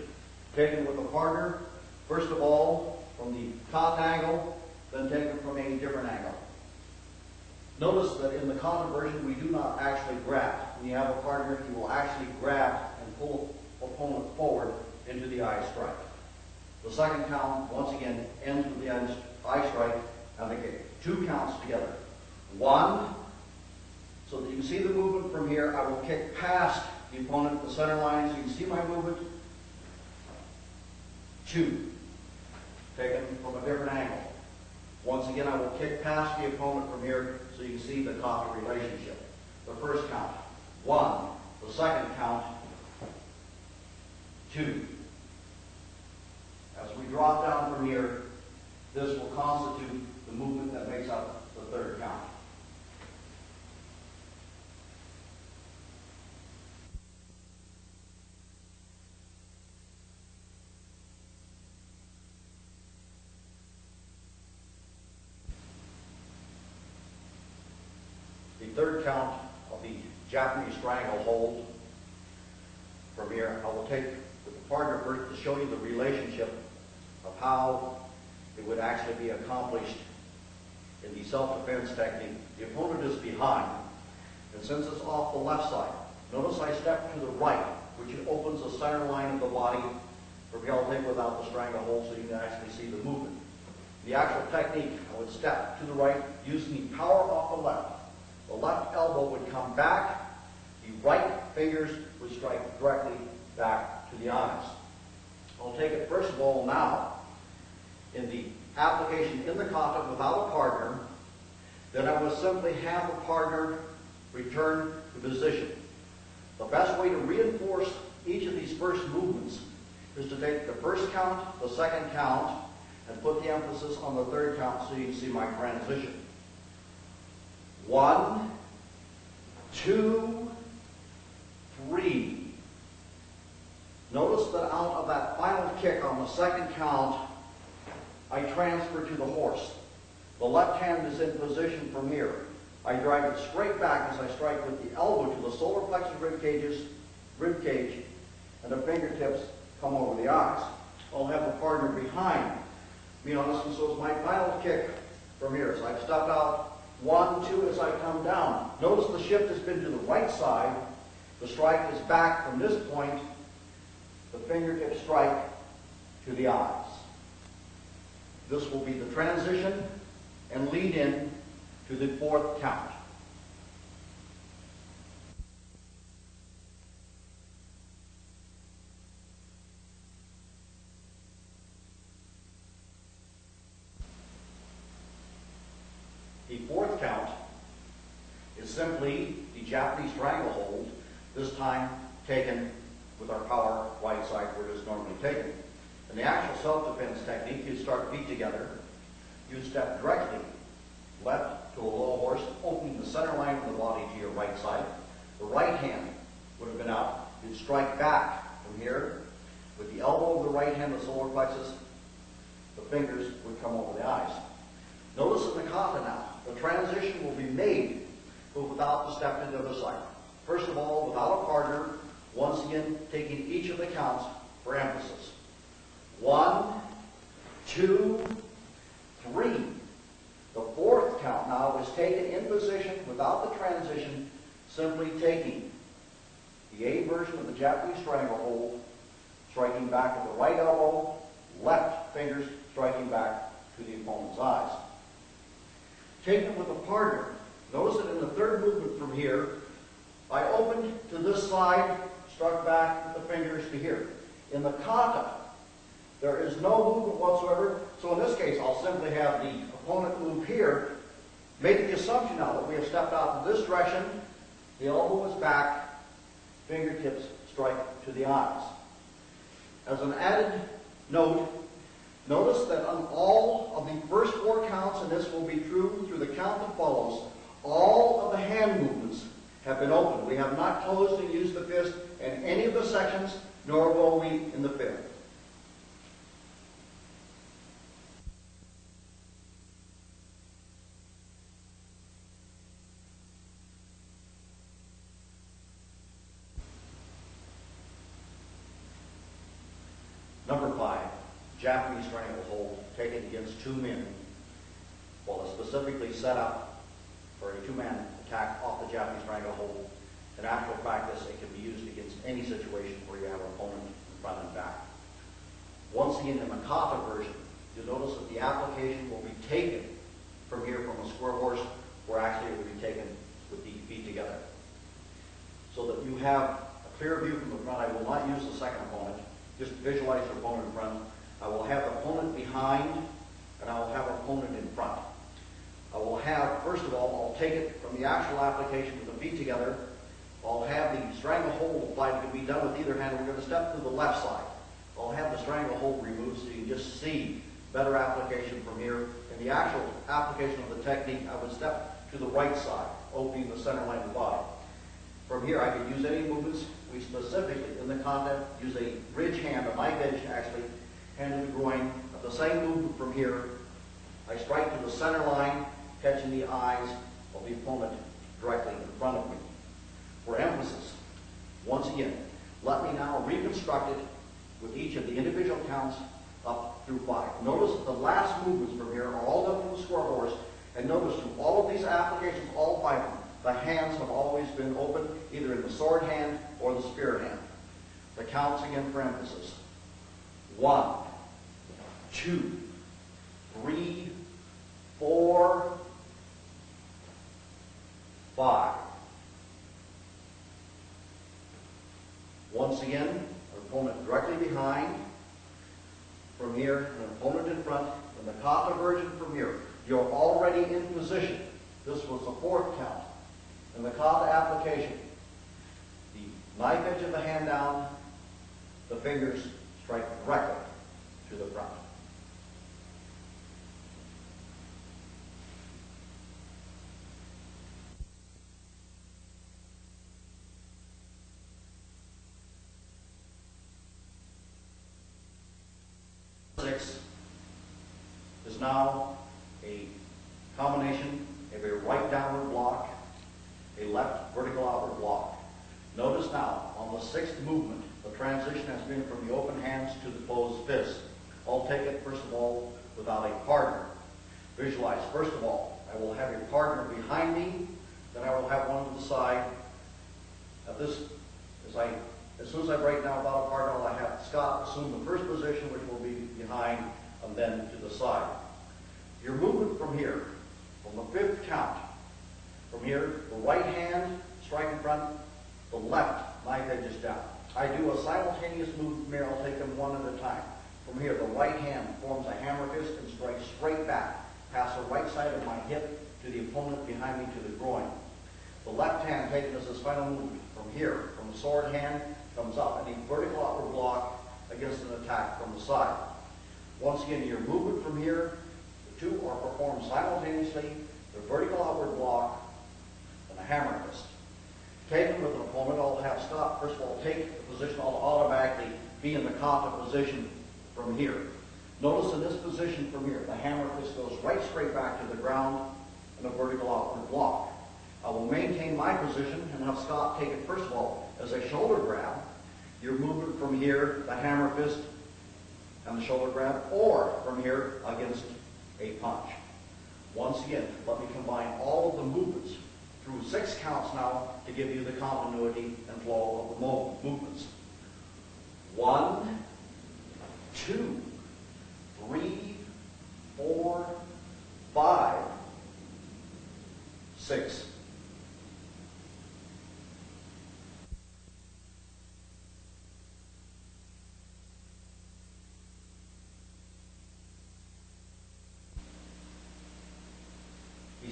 Taken with a partner, first of all, from the Kata angle, then taken from a different angle. Notice that in the Kata version, we do not actually grab. When you have a partner, you will actually grab and pull opponent forward into the eye strike. The second count, once again, ends with the eye strike and the kick. 2 counts together. 1, so that you can see the movement from here. I will kick past the opponent at the center line so you can see my movement. 2, taken from a different angle. Once again, I will kick past the opponent from here so you can see the Kata relationship. The first count, 1. The second count, 2. As we drop down from here, this will constitute the movement that makes up the third count. The third count of the Japanese triangle hold, from here, I will take with the partner first to show you the relationship of how it would actually be accomplished in the self-defense technique. The opponent is behind, and since it's off the left side, notice I step to the right, which opens the center line of the body. From here, I'll take without the stranglehold so you can actually see the movement. The actual technique, I would step to the right, using the power off the left. The left elbow would come back, the right fingers would strike directly back to the eyes. I'll take it first of all now in the application in the Kata without a partner. Then I would simply have a partner return to position. The best way to reinforce each of these first movements is to take the first count, the second count, and put the emphasis on the third count so you can see my transition. 1, 2, 3. Notice that out of that final kick on the second count, I transfer to the horse. The left hand is in position from here. I drive it straight back as I strike with the elbow to the solar plexus rib cage, and the fingertips come over the eyes. I'll have the partner behind me on this one, so it's my final kick from here. So I've stepped out 1, 2 as I come down. Notice the shift has been to the right side. The strike is back from this point. The fingertip strike to the eyes. This will be the transition and lead in to the fourth count. The fourth count is simply the Japanese triangle hold, this time taken with our power right side where it is normally taken. In the actual self-defense technique, you'd start feet together. You'd step directly left to a low horse, opening the center line of the body to your right side. The right hand would have been out. You'd strike back from here with the elbow of the right hand, the solar plexus. The fingers would come over the eyes. Notice in the Kata now, the transition will be made, but without the step to the other side. First of all, without a partner, once again taking each of the counts for emphasis. 1, 2, 3. The fourth count now is taken in position without the transition, simply taking the A version of the Japanese triangle hold, striking back with the right elbow, left fingers striking back to the opponent's eyes. Taken with a partner, notice that in the third movement from here, I opened to this side, struck back with the fingers to here. In the Kata, there is no movement movement whatsoever. So in this case, I'll simply have the opponent move here, make the assumption now that we have stepped out in this direction, the elbow is back, fingertips strike to the eyes. As an added note, notice that on all of the first 4 counts, and this will be true through the count that follows, all of the hand movements have been opened. We have not closed and used the fist in any of the sections, nor will we in the fifth. Number 5, Japanese stranglehold taken against 2 men while it's specifically set up for a 2-man attack off the Japanese stranglehold. In actual practice, it can be used against any situation where you have an opponent in front and back. Once again, in the Kata version, you'll notice that the application will be taken from here from a square horse, where actually it will be taken with the feet together. So that you have a clear view from the front. I will not use the second opponent. Just visualize your opponent in front. I will have the opponent behind, and I will have an opponent in front. I will have, first of all, I'll take it from the actual application with the feet together. I'll have the stranglehold applied. It can be done with either hand. We're going to step to the left side. I'll have the stranglehold removed so you can just see better application from here. In the actual application of the technique, I would step to the right side, opening the center line of the body. From here, I could use any movements. We specifically, in the Kata, use a ridge hand, a knife edge actually, hand to the groin. Of the same movement from here, I strike to the center line, catching the eyes of the opponent directly in front of me. For emphasis, once again, let me now reconstruct it with each of the individual counts up through 5. Notice that the last movements from here are all done from the square horse, and notice through all of these applications, all 5 of them, the hands have always been open, either in the sword hand or the spear hand. The counts again for emphasis. 1, 2, 3, 4, 5. Once again, an opponent directly behind. From here, an opponent in front. In the Kata version from here, you're already in position. This was the 4th count. In the Kata application, the knife edge of the hand down, the fingers strike directly to the front. Is now a combination of a right downward block, a left vertical outward block. Notice now, on the 6th movement, the transition has been from the open hands to the closed fist. I'll take it, first of all, without a partner. Visualize, first of all, I will have a partner behind me, then I will have one to the side. As soon as I break down without a partner, I'll have Scott assume the first position, which will be behind, and then to the side. Your movement from here, from the 5th count, from here, the right hand strike in front, the left knife edge is down. I do a simultaneous movement from here. I'll take them one at a time. From here, the right hand forms a hammer fist and strikes straight back, past the right side of my hip to the opponent behind me to the groin. The left hand taken as this final movement. From here, from the sword hand, comes up and a vertical outward block against an attack from the side. Once again, your movement from here, the 2 are performed simultaneously, the vertical outward block and a hammer fist. Taken with an opponent, I'll have Scott, first of all, take the position. I'll automatically be in the Kata position from here. Notice in this position from here, the hammer fist goes right straight back to the ground and a vertical outward block. I will maintain my position and have Scott take it, first of all, as a shoulder grab. Your movement from here, the hammer fist and the shoulder grab, or from here against a punch. Once again, let me combine all of the movements through 6 counts now to give you the continuity and flow of the movements. 1, 2, 3, 4, 5, 6.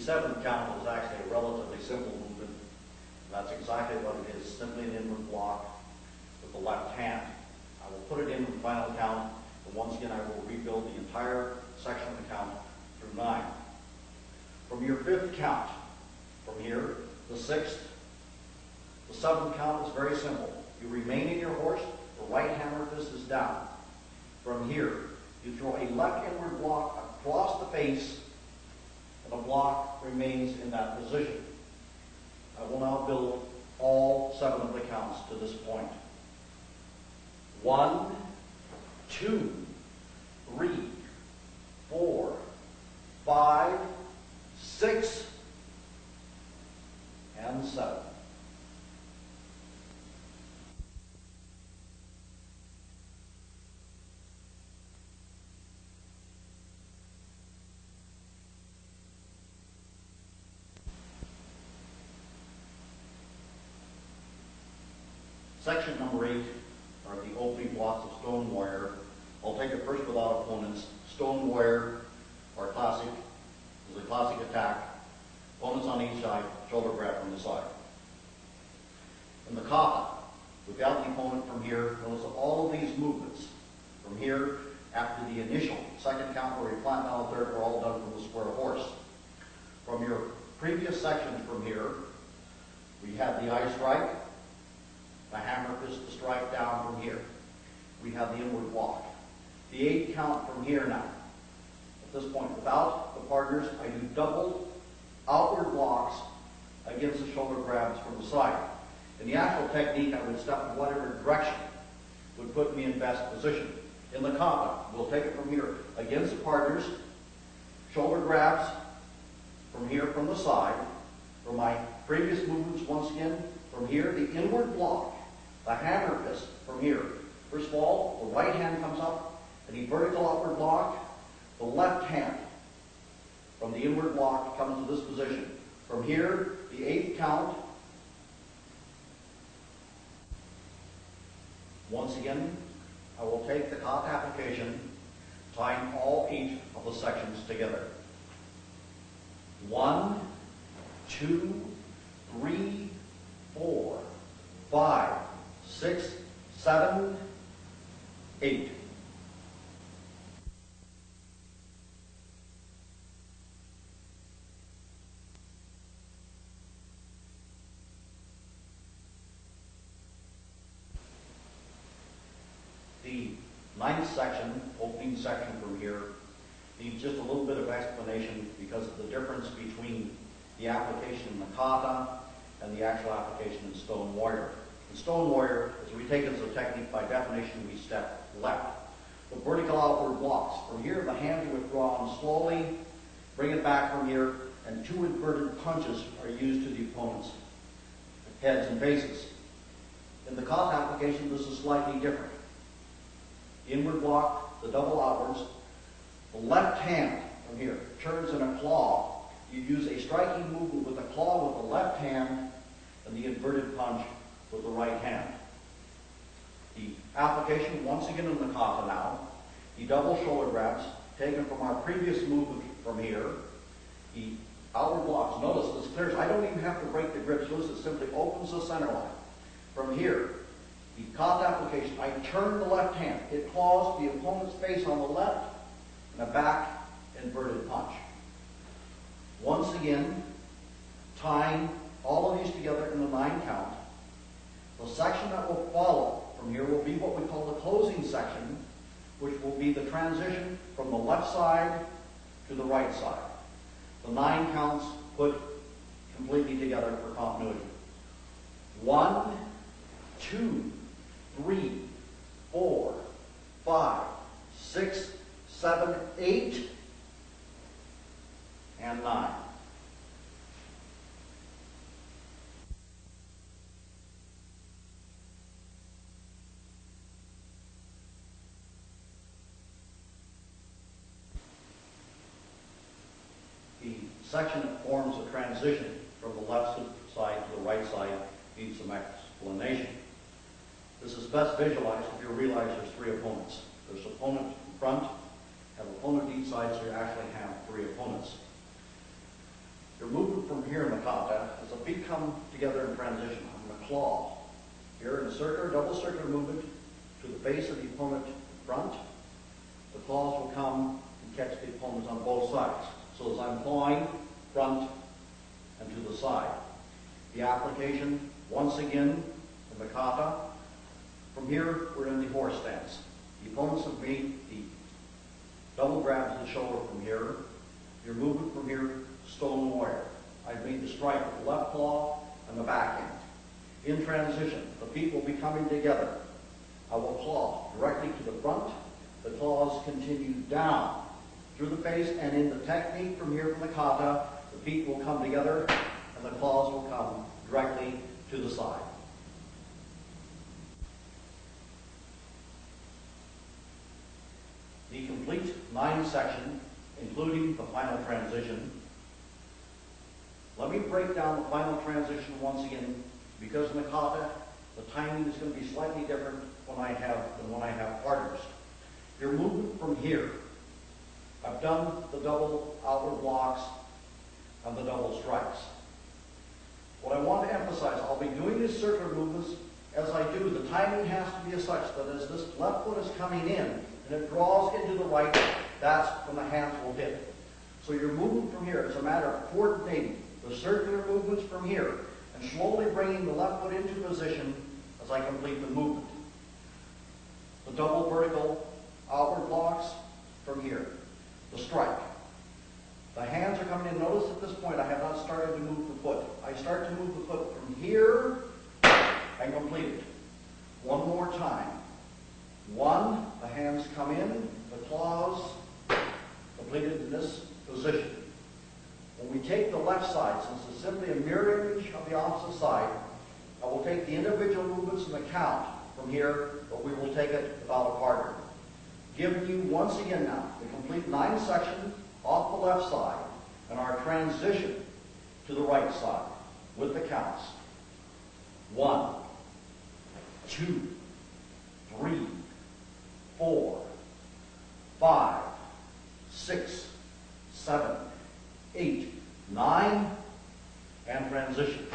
seventh count is actually a relatively simple movement. That's exactly what it is, simply an inward block with the left hand. I will put it in the final count, and once again I will rebuild the entire section of the count through 9. From your fifth count, from here, the sixth, the seventh count is very simple. You remain in your horse, the right hammer fist is down. From here, you throw a left inward block across the face, and the block remains in that position. I will now build all 7 of the counts to this point. 1, 2, 3, 4, 5, 6, and 7. Section number 8 are the opening blocks of stone wire. I'll take it first without opponents. Stone wire are classic, is a classic attack. Opponents on each side, shoulder grab from the side. In the kata, without the opponent from here, notice all of these movements from here after the initial second count where we flatten out a third, are all done from the square horse. From your previous sections from here, we have the eye strike, the hammer fist to strike down from here. We have the inward block. The 8 count from here now. At this point, without the partners, I do double outward blocks against the shoulder grabs from the side. In the actual technique, I would step in whatever direction would put me in best position. In the kata, we'll take it from here. Against the partners, shoulder grabs from here from the side. For my previous movements, once again, from here, the inward block, the hammer fist from here. First of all, the right hand comes up, and the vertical upward block. The left hand from the inward block comes to this position. From here, the 8th count. Once again, I will take the kata application, tying all 8 of the sections together. 1, 2, 3, 4, 5, 6, 7, 8. The 9th section, opening section from here, needs just a little bit of explanation because of the difference between the application in the kata and the actual application in stone warrior. In stone warrior, as we take it as a technique, by definition, we step left. The vertical outward blocks. From here, the hand you withdraw and slowly bring it back from here, and 2 inverted punches are used to the opponent's heads and faces. In the kata application, this is slightly different. The inward block, the double outwards. The left hand from here turns in a claw. You use a striking movement with the claw with the left hand and the inverted punch with the right hand. The application, once again in the kata now, the double shoulder grabs, taken from our previous movement from here. The outward blocks, notice this clears. I don't even have to break the grips. Notice it simply opens the center line. From here, the kata application, I turn the left hand. It claws the opponent's face on the left and a back inverted punch. Once again, tying all of these together in the 9 count. The section that will follow from here will be what we call the closing section, which will be the transition from the left side to the right side. The 9 counts put completely together for continuity. 1, 2, 3, 4, 5, 6, 7, 8, and 9. The section that forms a transition from the left side to the right side needs some explanation. This is best visualized if you realize there's 3 opponents. There's opponent in front, have opponent each side, so you actually have 3 opponents. The from here in the kata, as the feet come together in transition, I'm going to claw. Here in a circular, double circular movement to the base of the opponent in front. The claws will come and catch the opponent on both sides. So as I'm clawing, front and to the side. The application, once again, in the kata. From here, we're in the horse stance. The opponents have made the double grab to the shoulder from here. Your movement from here, stolen warrior. I've made the strike with the left claw and the backhand. In transition, the feet will be coming together. I will claw directly to the front. The claws continue down through the face, and in the technique from here from the kata, the feet will come together and the claws will come directly to the side. The complete 9 section, including the final transition. Let me break down the final transition once again, because in the kata, the timing is going to be slightly different than when I have partners. Your movement from here, I've done the double outward blocks and the double strikes. What I want to emphasize, I'll be doing these circular movements. As I do, the timing has to be such that as this left foot is coming in and it draws into the right, that's when the hands will hit. So your movement from here is a matter of coordinating the circular movements from here and slowly bringing the left foot into position as I complete the movement. The double vertical outward blocks from here. The strike. The hands are coming in. Notice at this point I have not started to move the foot. I start to move the foot from here and complete it. One more time. 1, the hands come in, the claws completed in this position. When we take the left side, since it's simply a mirror image of the opposite side, I will take the individual movements in the count from here, but we will take it without a partner. Giving you once again now the complete 9 section off the left side and our transition to the right side with the counts. 1, 2, 3, 4, 5, 6, 7, 8, 9, and transition.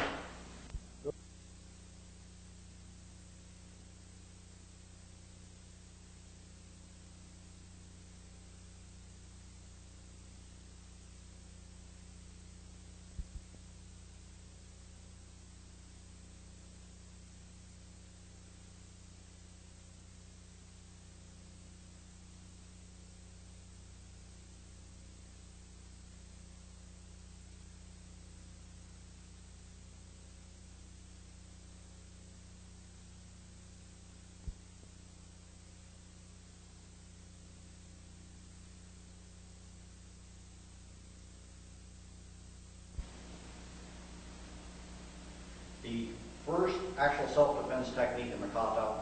The first actual self-defense technique in the kata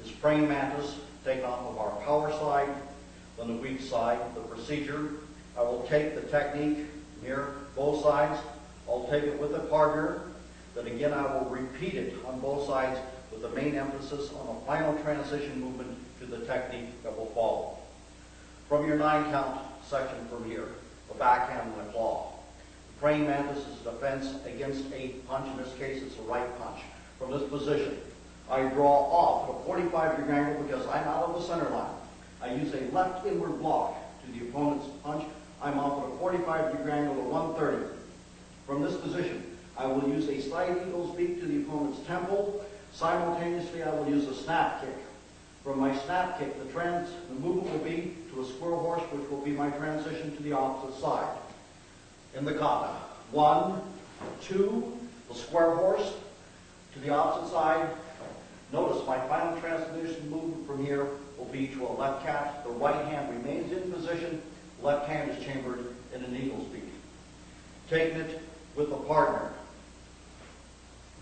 is praying mantis taken off of our power side, then the weak side. The procedure, I will take the technique near both sides. I'll take it with a partner. Then again, I will repeat it on both sides with the main emphasis on the final transition movement to the technique that will follow. From your 9 count section from here, the backhand and the claw. Praying mantis is defense against a punch. In this case, it's a right punch. From this position, I draw off at a 45-degree angle because I'm out of the center line. I use a left inward block to the opponent's punch. I'm off at a 45-degree angle to 130. From this position, I will use a side eagle's beak to the opponent's temple. Simultaneously, I will use a snap kick. From my snap kick, the movement will be to a squirrel horse, which will be my transition to the opposite side. In the kata, 1, 2, the square horse to the opposite side. Notice my final transition movement from here will be to a left cat. The right hand remains in position. Left hand is chambered in an eagle's beak. Taking it with a partner.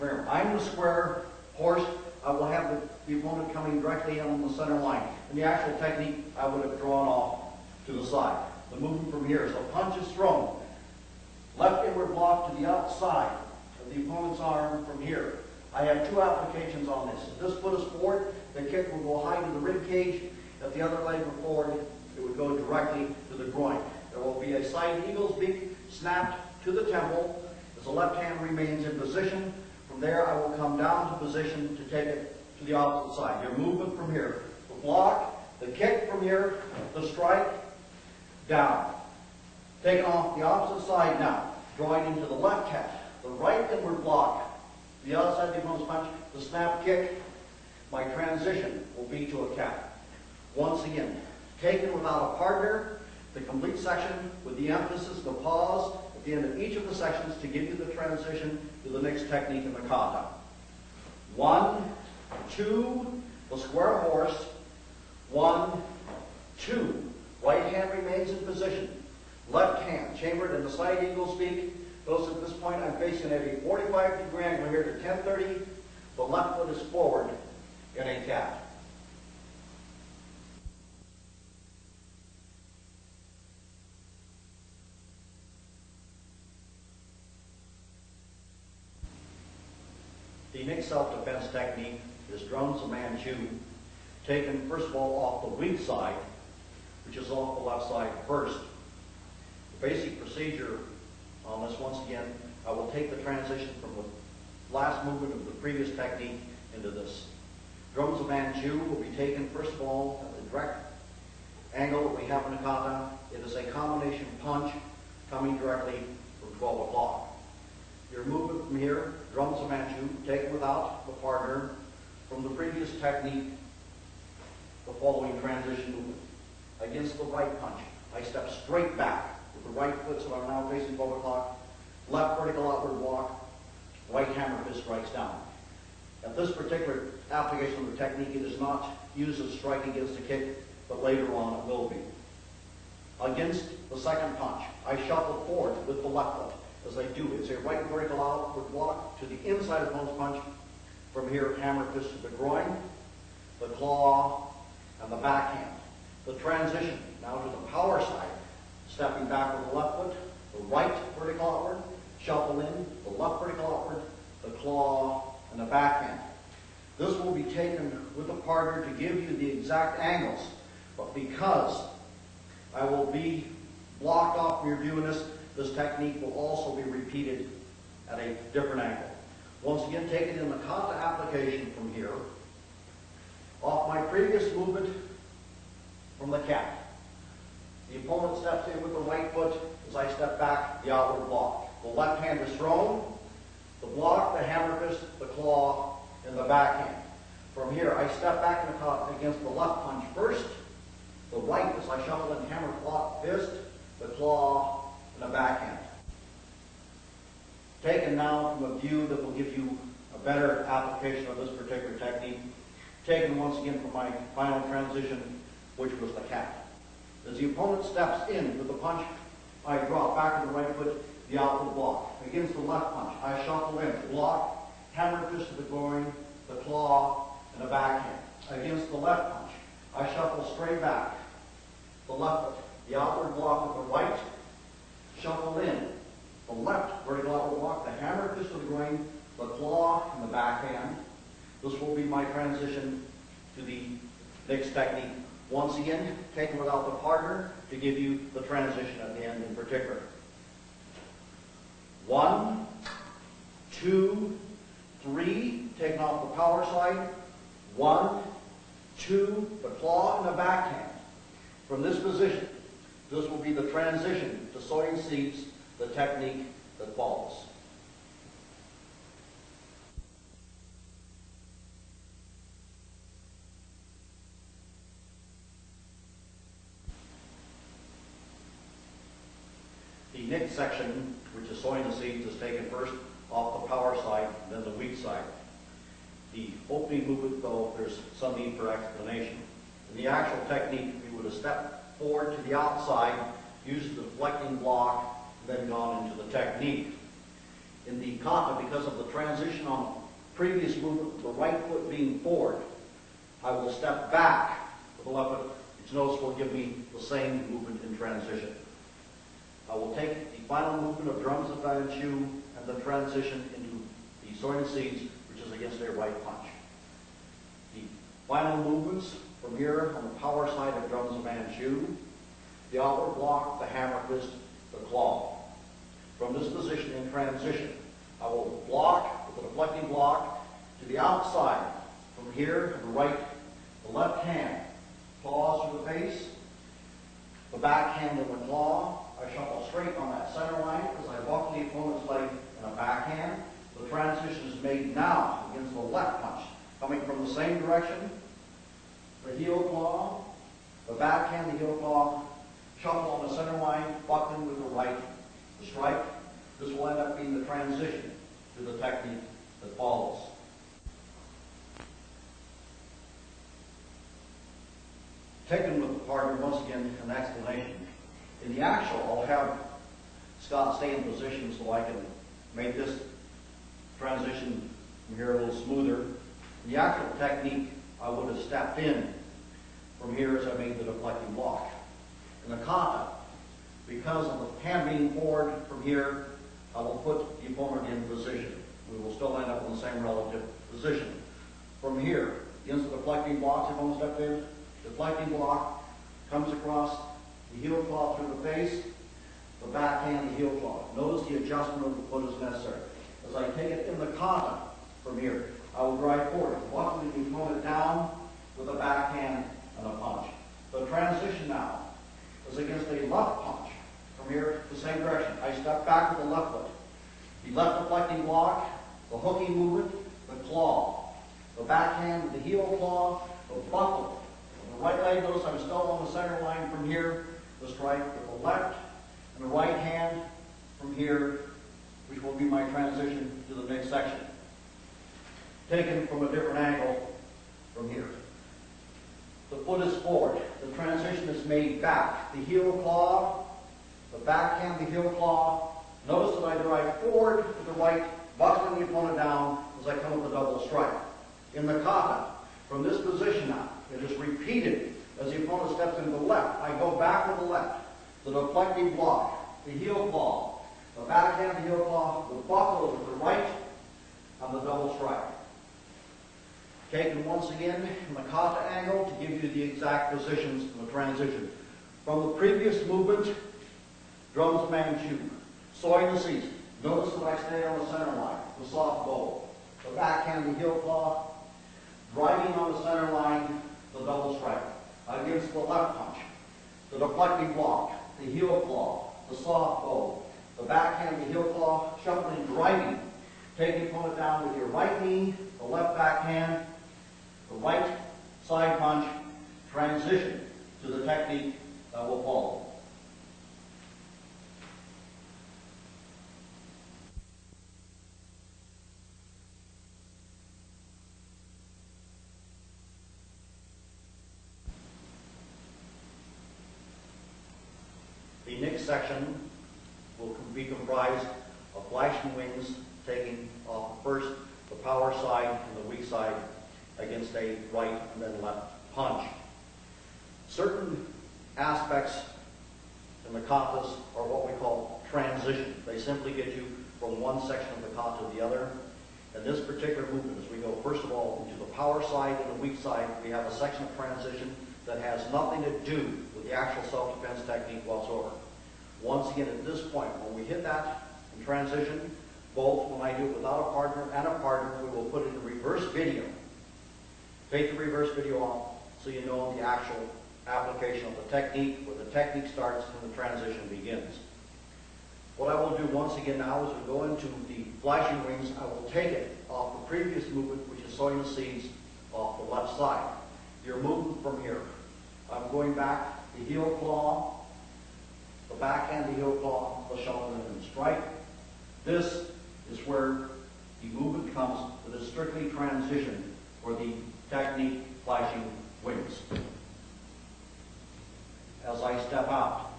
Remember, I'm the square horse. I will have the opponent coming directly in on the center line. In the actual technique, I would have drawn off to the side. The movement from here is a punch is thrown. Left inward block to the outside of the opponent's arm from here. I have 2 applications on this. If this foot is forward, the kick will go high to the rib cage. If the other leg were forward, it would go directly to the groin. There will be a side eagle's beak snapped to the temple, As the left hand remains in position, from there I will come down to position to take it to the opposite side. Your movement from here, the block, the kick from here, the strike, down. Taking off the opposite side now, drawing into the left hand, the right inward block, the outside of the opponent's punch, the snap kick. My transition will be to a cat. Once again, taken without a partner, the complete section with the emphasis, the pause at the end of each of the sections to give you the transition to the next technique in the kata. 1, 2, the square horse. 1, 2. Right hand remains in position. Left hand chambered in the side eagle speak. Notice at this point I'm facing at a 45-degree angle here to 1030. The left foot is forward in a cat. The next self-defense technique is drums of Manchu, taken first of all off the weak side, which is off the left side first. The basic procedure on this, once again, I will take the transition from the last movement of the previous technique into this. Drums of Manchu will be taken first of all at the direct angle that we have in the kata. It is a combination punch coming directly from 12 o'clock. Your movement from here, drums of Manchu, taken without the partner from the previous technique, the following transition movement. Against the right punch, I step straight back with the right foot, so I'm now facing 12 o'clock. Left vertical outward walk, right hammer fist strikes down. At this particular application of the technique, it is not used as strike against a kick, but later on it will be. Against the second punch, I shuffle forward with the left foot. As I do, it's a right vertical outward walk to the inside of the opponent's punch. From here, hammer fist to the groin, the claw, and the backhand. The transition now to the power side, stepping back with the left foot, the right vertical outward, shuffle in, the left vertical outward, the claw, and the backhand. This will be taken with a partner to give you the exact angles, but because I will be blocked off when you're doing this, this technique will also be repeated at a different angle. Once again, taken in the kata application from here, off my previous movement from the cat. The opponent steps in with the right foot as I step back, the outward block. The left hand is thrown, the block, the hammer fist, the claw, and the backhand. From here, I step back in the kata against the left punch first, the right as I shuffle in hammer, block, fist, the claw, and the backhand. Taken now from a view that will give you a better application of this particular technique. Taken once again from my final transition, which was the cat. As the opponent steps in with the punch, I drop back to the right foot, the outward block. Against the left punch, I shuffle in, block, hammer fist to the groin, the claw, and the backhand. Against the left punch, I shuffle straight back, the left foot, the outward block with the right, shuffle in, the left vertical outward block, the hammer fist to the groin, the claw, and the backhand. This will be my transition to the next technique. Once again, taken without the partner to give you the transition at the end in particular. 1, 2, 3, taking off the power side. 1, 2, the claw and the backhand. From this position, this will be the transition to sowing seeds, the technique that follows. The next section, which is sowing the seeds, is taken first off the power side, then the weak side. The opening movement, though, there's some need for explanation. In the actual technique, we would have stepped forward to the outside, used the deflecting block, then gone into the technique. In the kata, because of the transition on previous movement, the right foot being forward, I will step back with the left foot, which notice will give me the same movement in transition. I will take the final movement of drums of Manchu and then transition into the sowing seeds, which is against a right punch. The final movements from here on the power side of drums of Manchu, the outward block, the hammer fist, the claw. from this position in transition. I will block with the deflecting block to the outside. From here, to the right, the left hand claws through the face, the back hand in the claw. I shuffle straight on that center line as I buckle the opponent's leg in a backhand. The transition is made now against the left punch, coming from the same direction. The heel claw, the backhand, the heel claw, shuffle on the center line, buckling with the right, the strike. This will end up being the transition to the technique that follows. Taken with the partner, once again, an explanation. In the actual, I'll have Scott stay in position so I can make this transition from here a little smoother. In the actual technique, I would have stepped in from here as I made the deflecting block. In the kata, because of the hand being forward from here, I will put the opponent in position. We will still end up in the same relative position. From here, against the deflecting block, if I'm stepped in, deflecting block comes across the heel claw through the face, the backhand, the heel claw. Notice the adjustment of the foot is necessary. As I take it in the kata from here, I will drive forward, buckling the opponent down with a backhand and a punch. The transition now is against a left punch. From here, the same direction. I step back with the left foot. The left deflecting block, the hooking movement, the claw. The backhand, the heel claw, the buckle. The right leg, notice I'm still on the center line from here. The strike with the left and the right hand from here, which will be my transition to the next section. Taken from a different angle from here. The foot is forward. The transition is made back. The heel claw, the backhand, the heel claw. Notice that I drive forward to the right, buckling the opponent down as I come with a double strike. In the kata, from this position now, it is repeated as the opponent steps into the left. I go back with the left. The deflecting block, the heel claw, the backhand, the heel claw, the buckle with the right, and the double strike. Taken once again in the kata angle to give you the exact positions in the transition. From the previous movement, drums Manchu, sawing the seats. Notice that I stay on the center line, the soft bow. The backhand, the heel claw, driving on the center line, the double strike. Against the left punch, the deflecting block, the heel claw, the soft bow, the backhand, the heel claw, shuffling, driving. Take the opponent down with your right knee, the left backhand, the right side punch, transition to the technique that will follow. The next section will be comprised of flashing wings taking off first the power side and the weak side against a right and then left punch. Certain aspects in the katas are what we call transition. They simply get you from one section of the kata to the other. In this particular movement, as we go first of all into the power side and the weak side, we have a section of transition that has nothing to do with the actual self-defense technique whatsoever. Once again, at this point, when we hit that in transition, both when I do it without a partner and a partner, we will put it in reverse video. Take the reverse video off so you know the actual application of the technique, where the technique starts and the transition begins. What I will do once again now is we go into the flashing wings. I will take it off the previous movement, which is sowing the seeds, off the left side. You're moving from here. I'm going back, the heel claw, the backhand, the heel claw, the shoulder, and strike. This is where the movement comes that is strictly transition for the technique flashing wings. As I step out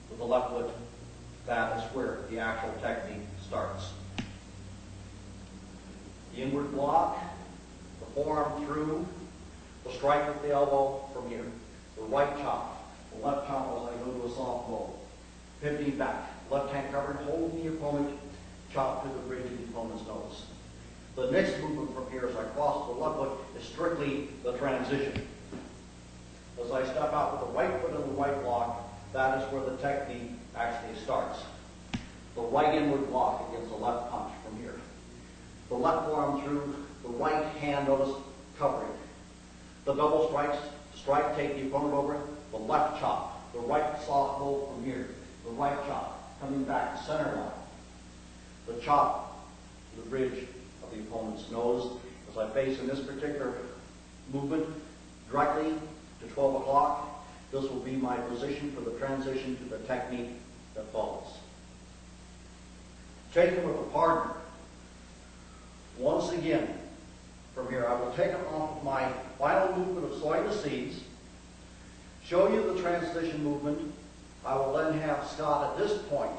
with the left foot, that is where the actual technique starts. The inward block, the forearm through, the strike with the elbow from here, the right chop, the left chop as I go to a soft blow, pivoting back, left hand covered, holding the opponent, chop to the bridge of the opponent's nose. The next movement from here as I cross the left foot is strictly the transition. As I step out with the right foot in the right block, that is where the technique actually starts. the right inward block against the left punch from here. The left forearm through, the right hand, notice, covering. The double strike, take the opponent over, the left chop, the right soft hold from here, the right chop, coming back to center line. The chop to the bridge of the opponent's nose as I face in this particular movement directly to 12 o'clock. This will be my position for the transition to the technique that follows. Taken with a partner, once again, from here, I will take it off of my final movement of sowing the seeds, show you the transition movement. I will then have Scott at this point,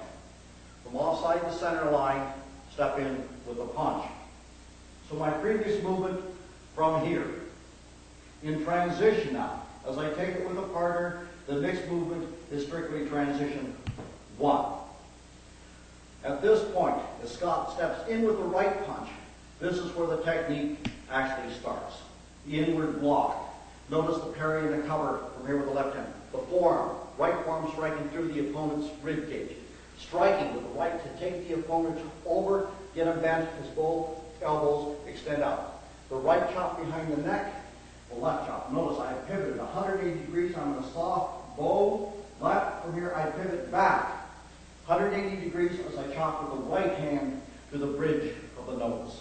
from offside the center line, step in with a punch. So my previous movement from here, in transition now, as I take it with a partner, the next movement is strictly transition 1. At this point, as Scott steps in with the right punch, this is where the technique actually starts. The inward block. Notice the parry and the cover from here with the left hand. The forearm, right forearm striking through the opponent's rib cage. Striking with the right to take the opponent over, get him bent as both elbows extend out. The right chop behind the neck, the left chop. Notice I have pivoted 180 degrees. I'm in a soft bow. Left from here, I pivot back 180 degrees as I chop with the right hand to the bridge of the nose.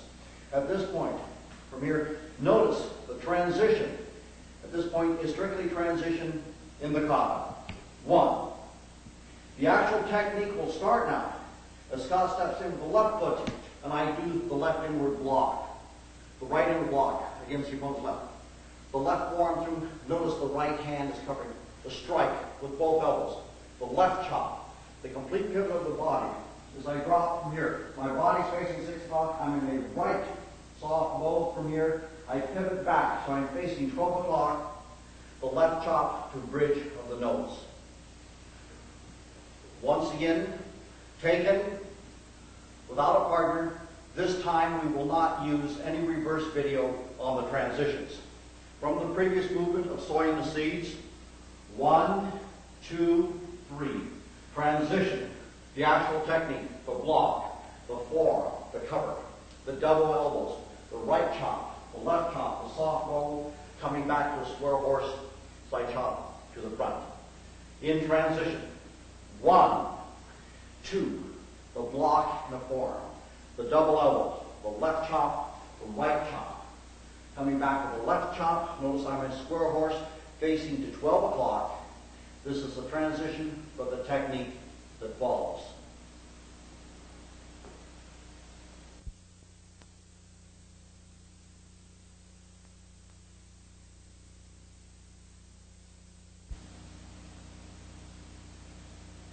At this point, from here, notice the transition. At this point is strictly transition in the kata. 1. The actual technique will start now as Scott steps in with the left foot and I do the left inward block. The right inward block against the opponent's left. The left forearm through, notice the right hand is covering. The strike with both elbows. The left chop. The complete pivot of the body. As I drop from here, my body's facing 6 o'clock, I'm in a right soft bow from here. I pivot back, so I'm facing 12 o'clock. The left chop to bridge of the nose. Once again, taken without a partner. This time we will not use any reverse video on the transitions. From the previous movement of sowing the seeds, 1, 2, 3. Transition, the actual technique, the block, the forearm, the cover, the double elbows, the right chop, the left chop, the soft bow, coming back to a square horse, side chop to the front. In transition, 1, 2, the block and the forearm, the double elbows, the left chop, the right chop. Coming back with the left chop, notice I'm in square horse facing to 12 o'clock. This is the transition for the technique that follows.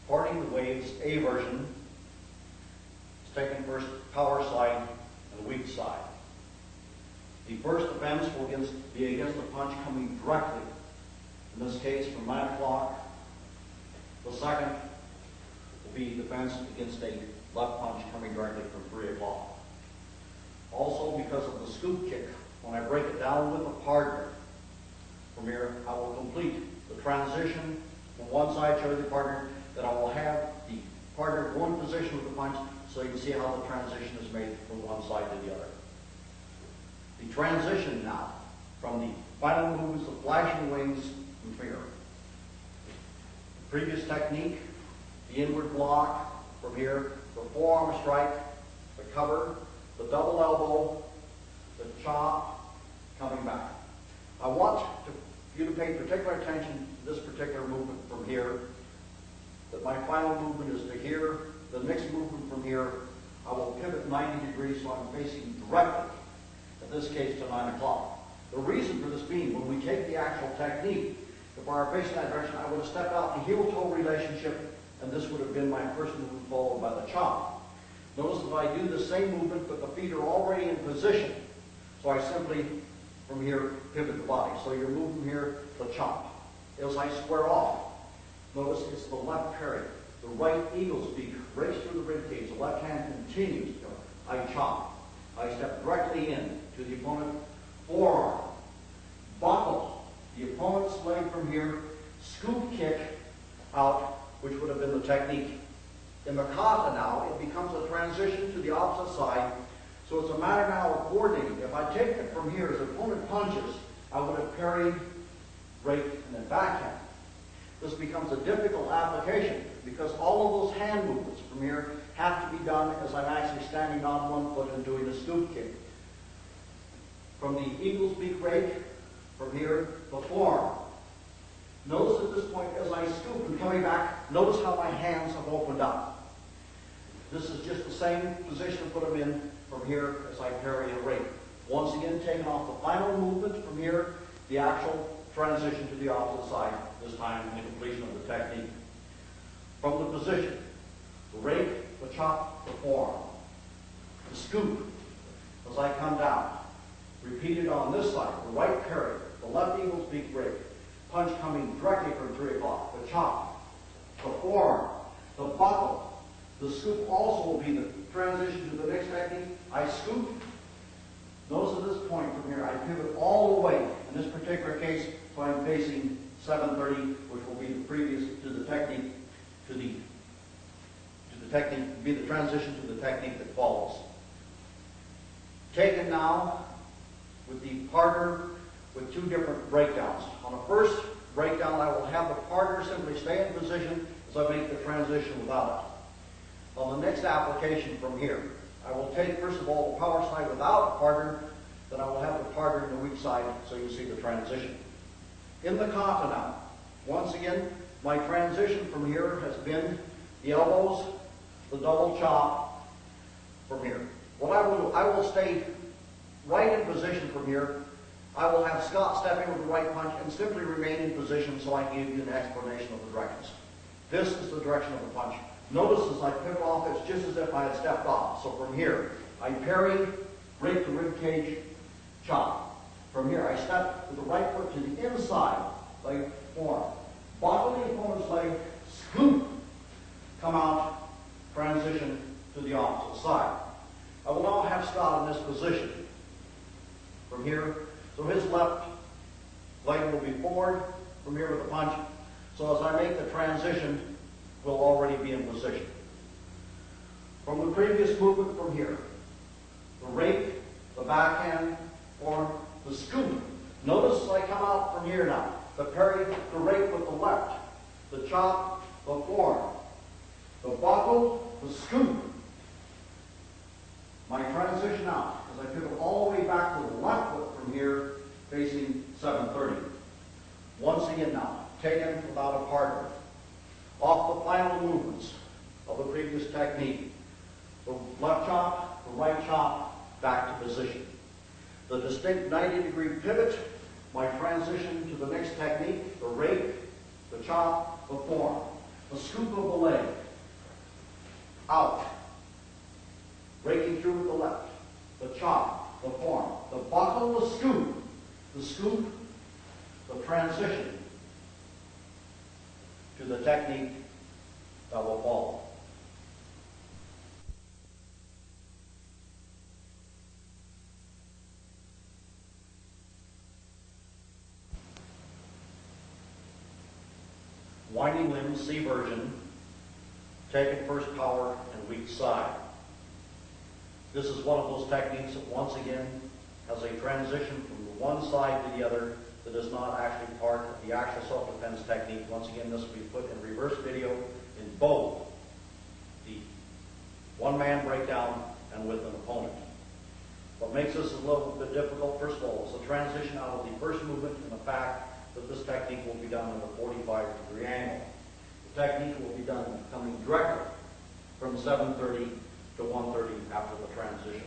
Parting the waves, A version, is taken first power side and the weak side. The first defense will be against the punch coming directly, in this case from 9 o'clock. The second will be defense against a left punch coming directly from 3 o'clock. Also, because of the scoop kick, when I break it down with a partner, from here I will complete the transition from one side to the partner, that I will have the partner go in position with the punch so you can see how the transition is made from one side to the other. The transition now from the final movements of flashing wings and fear. The previous technique, the inward block from here, the forearm strike, the cover, the double elbow, the chop, coming back. I want you to pay particular attention to this particular movement from here, that my final movement is to here. The next movement from here, I will pivot 90 degrees so I'm facing directly, in this case, to 9 o'clock. The reason for this being, when we take the actual technique, if I were facing that direction, I would have stepped out in a heel-toe relationship, and this would have been my first movement followed by the chop. Notice that I do the same movement, but the feet are already in position. So I simply, from here, pivot the body. So you're moving here, the chop. As I square off, notice it's the left parry. The right eagle's beak breaks through the rib cage. The left hand continues. I chop. I step directly in to the opponent. Forearm. Buckle the opponent's leg from here. Scoop kick out, which would have been the technique. In the kata now, it becomes a transition to the opposite side, so it's a matter now of coordinating. If I take it from here, as the opponent punches, I would have parried, raked, and then backhand. This becomes a difficult application because all of those hand movements from here have to be done as I'm actually standing on one foot and doing a scoop kick. From the eagle's beak rake, from here, the forearm. Notice at this point, as I scoop and coming back, notice how my hands have opened up. This is just the same position to put them in from here as I parry and rake. Once again, taking off the final movement from here, the actual transition to the opposite side, this time in the completion of the technique. From the position, the rake, the chop, the forearm. The scoop, as I come down. Repeated on this side, the right parry, the left eagle's beak rake. Punch coming directly from 3 o'clock. The chop, the forearm, the buckle. The scoop also will be the transition to the next technique. I scoop. Notice at this point from here, I pivot all the way. In this particular case, so I'm facing 730, which will be the previous to the technique, be the transition to the technique that follows. Taken now with the partner with 2 different breakdowns. On the first breakdown, I will have the partner simply stay in position as I make the transition without it. On the next application from here, I will take, first of all, the power side without a partner, then I will have the partner in the weak side so you see the transition. In the kata now, once again, my transition from here has been the elbows, the double chop from here. What I will do, I will stay right in position from here. I will have Scott step in with the right punch and simply remain in position so I can give you an explanation of the directions. This is the direction of the punch. Notice as I pivot off, it's just as if I had stepped off. So from here, I parry, rake the rib cage, chop. From here, I step with the right foot to the inside, leg form. Buckle the opponent's leg, scoop, come out, transition to the opposite side. I will now have Scott in this position. From here, so his left leg will be forward from here with the punch. So as I make the transition, we'll already be in position. From the previous movement from here, the rake, the backhand, or the scoop. Notice I come out from here now. The parry, the rake with the left, the chop, the forearm, the buckle, the scoop. My transition out as I pivot all the way back to the left foot from here, facing 730. Once again now, taken without a partner. Off the final movements of the previous technique. The left chop, the right chop, back to position. The distinct 90-degree pivot, my transition to the next technique, the rake, the chop, the forearm. The scoop of the leg, out. Raking through with the left, the chop, the forearm, the buckle, the scoop, the transition to the technique that will follow. Winding limbs, C version, taken first power and weak side. This is one of those techniques that once again has a transition from the one side to the other that is not actually part of the actual self-defense technique. Once again, this will be put in reverse video in both the one-man breakdown and with an opponent. What makes this a little bit difficult, first of all, is the transition out of the first movement and the fact that this technique will be done at a 45-degree angle. The technique will be done coming directly from 730 to 130 after the transition.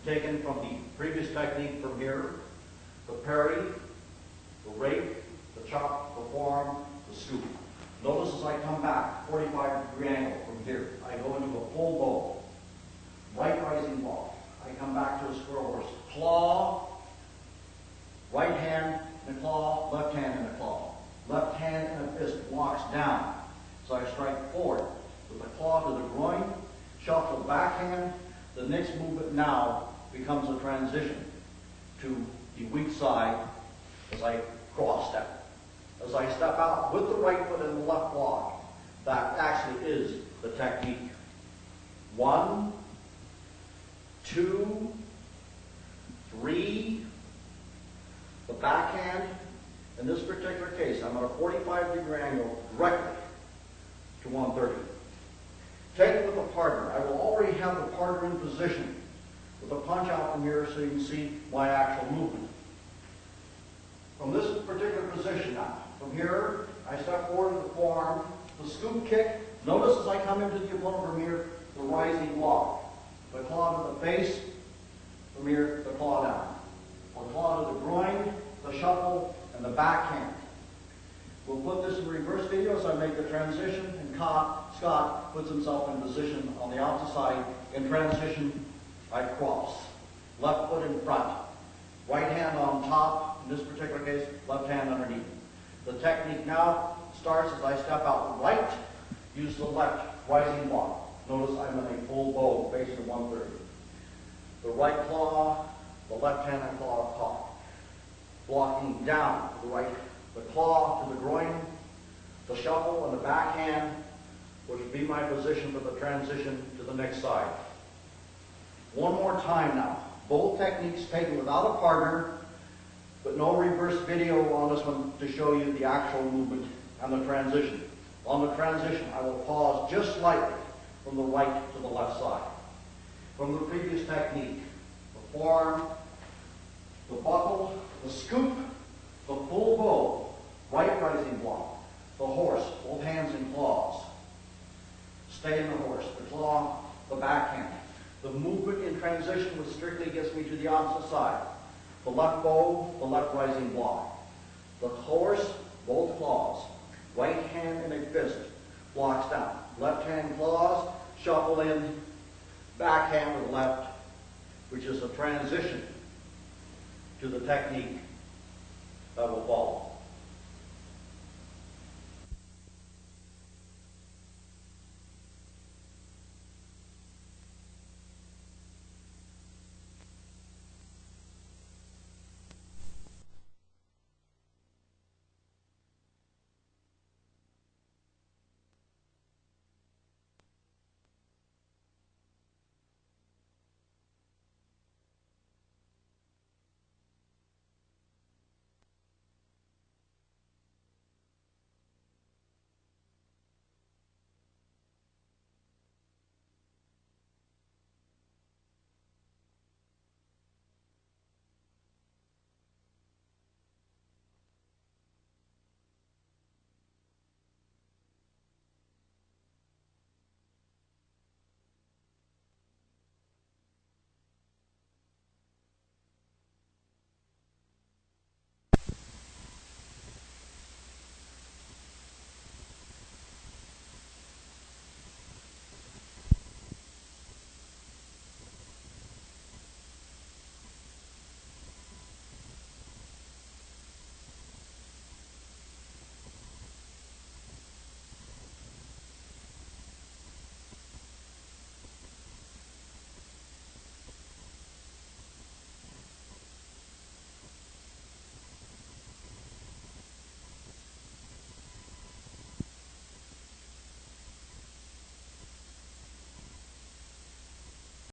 Taken from the previous technique from here, the parry, the rake, the chop, the forearm, the scoop. Notice as I come back, 45-degree angle from here. I go into a full bow, right rising bow. I come back to a squirrel horse. Claw, right hand and a claw, left hand and a claw. Left hand and a fist blocks down. So I strike forward with the claw to the groin, shuffle backhand. The next movement now becomes a transition to the weak side as I cross step. As I step out with the right foot and the left block, that actually is the technique. 1, 2, 3, the backhand. In this particular case, I'm at a 45-degree angle directly to 130. Take it with a partner. I will already have the partner in position with a punch out from here so you can see my actual movement. From this particular position now, from here, I step forward to the forearm, the scoop kick. Notice as I come into the opponent from here, the rising block. The claw to the face, from here, the claw down. The claw to the groin, the shuffle, and the backhand. We'll put this in reverse video so I make the transition, and Scott puts himself in position on the opposite side. In transition, I cross. Left foot in front. Right hand on top, in this particular case, left hand underneath. The technique now starts as I step out right, use the left rising block. Notice I'm in a full bow facing 130. The right claw, the left hand and claw caught. Blocking down to the right, the claw to the groin, the shuffle and the backhand, which will be my position for the transition to the next side. One more time now. Both techniques taken without a partner, but no reverse video on this one to show you the actual movement and the transition. On the transition, I will pause just slightly from the right to the left side. From the previous technique, the forearm, the buckle, the scoop, the full bow, right rising block, the horse, both hands and claws. Stay in the horse, the claw, the backhand. The movement in transition which strictly gets me to the opposite side. The left bow, the left rising block. The horse, both claws. Right hand in a fist, blocks down. Left hand claws, shuffle in, backhand with the left, which is a transition to the technique that will follow.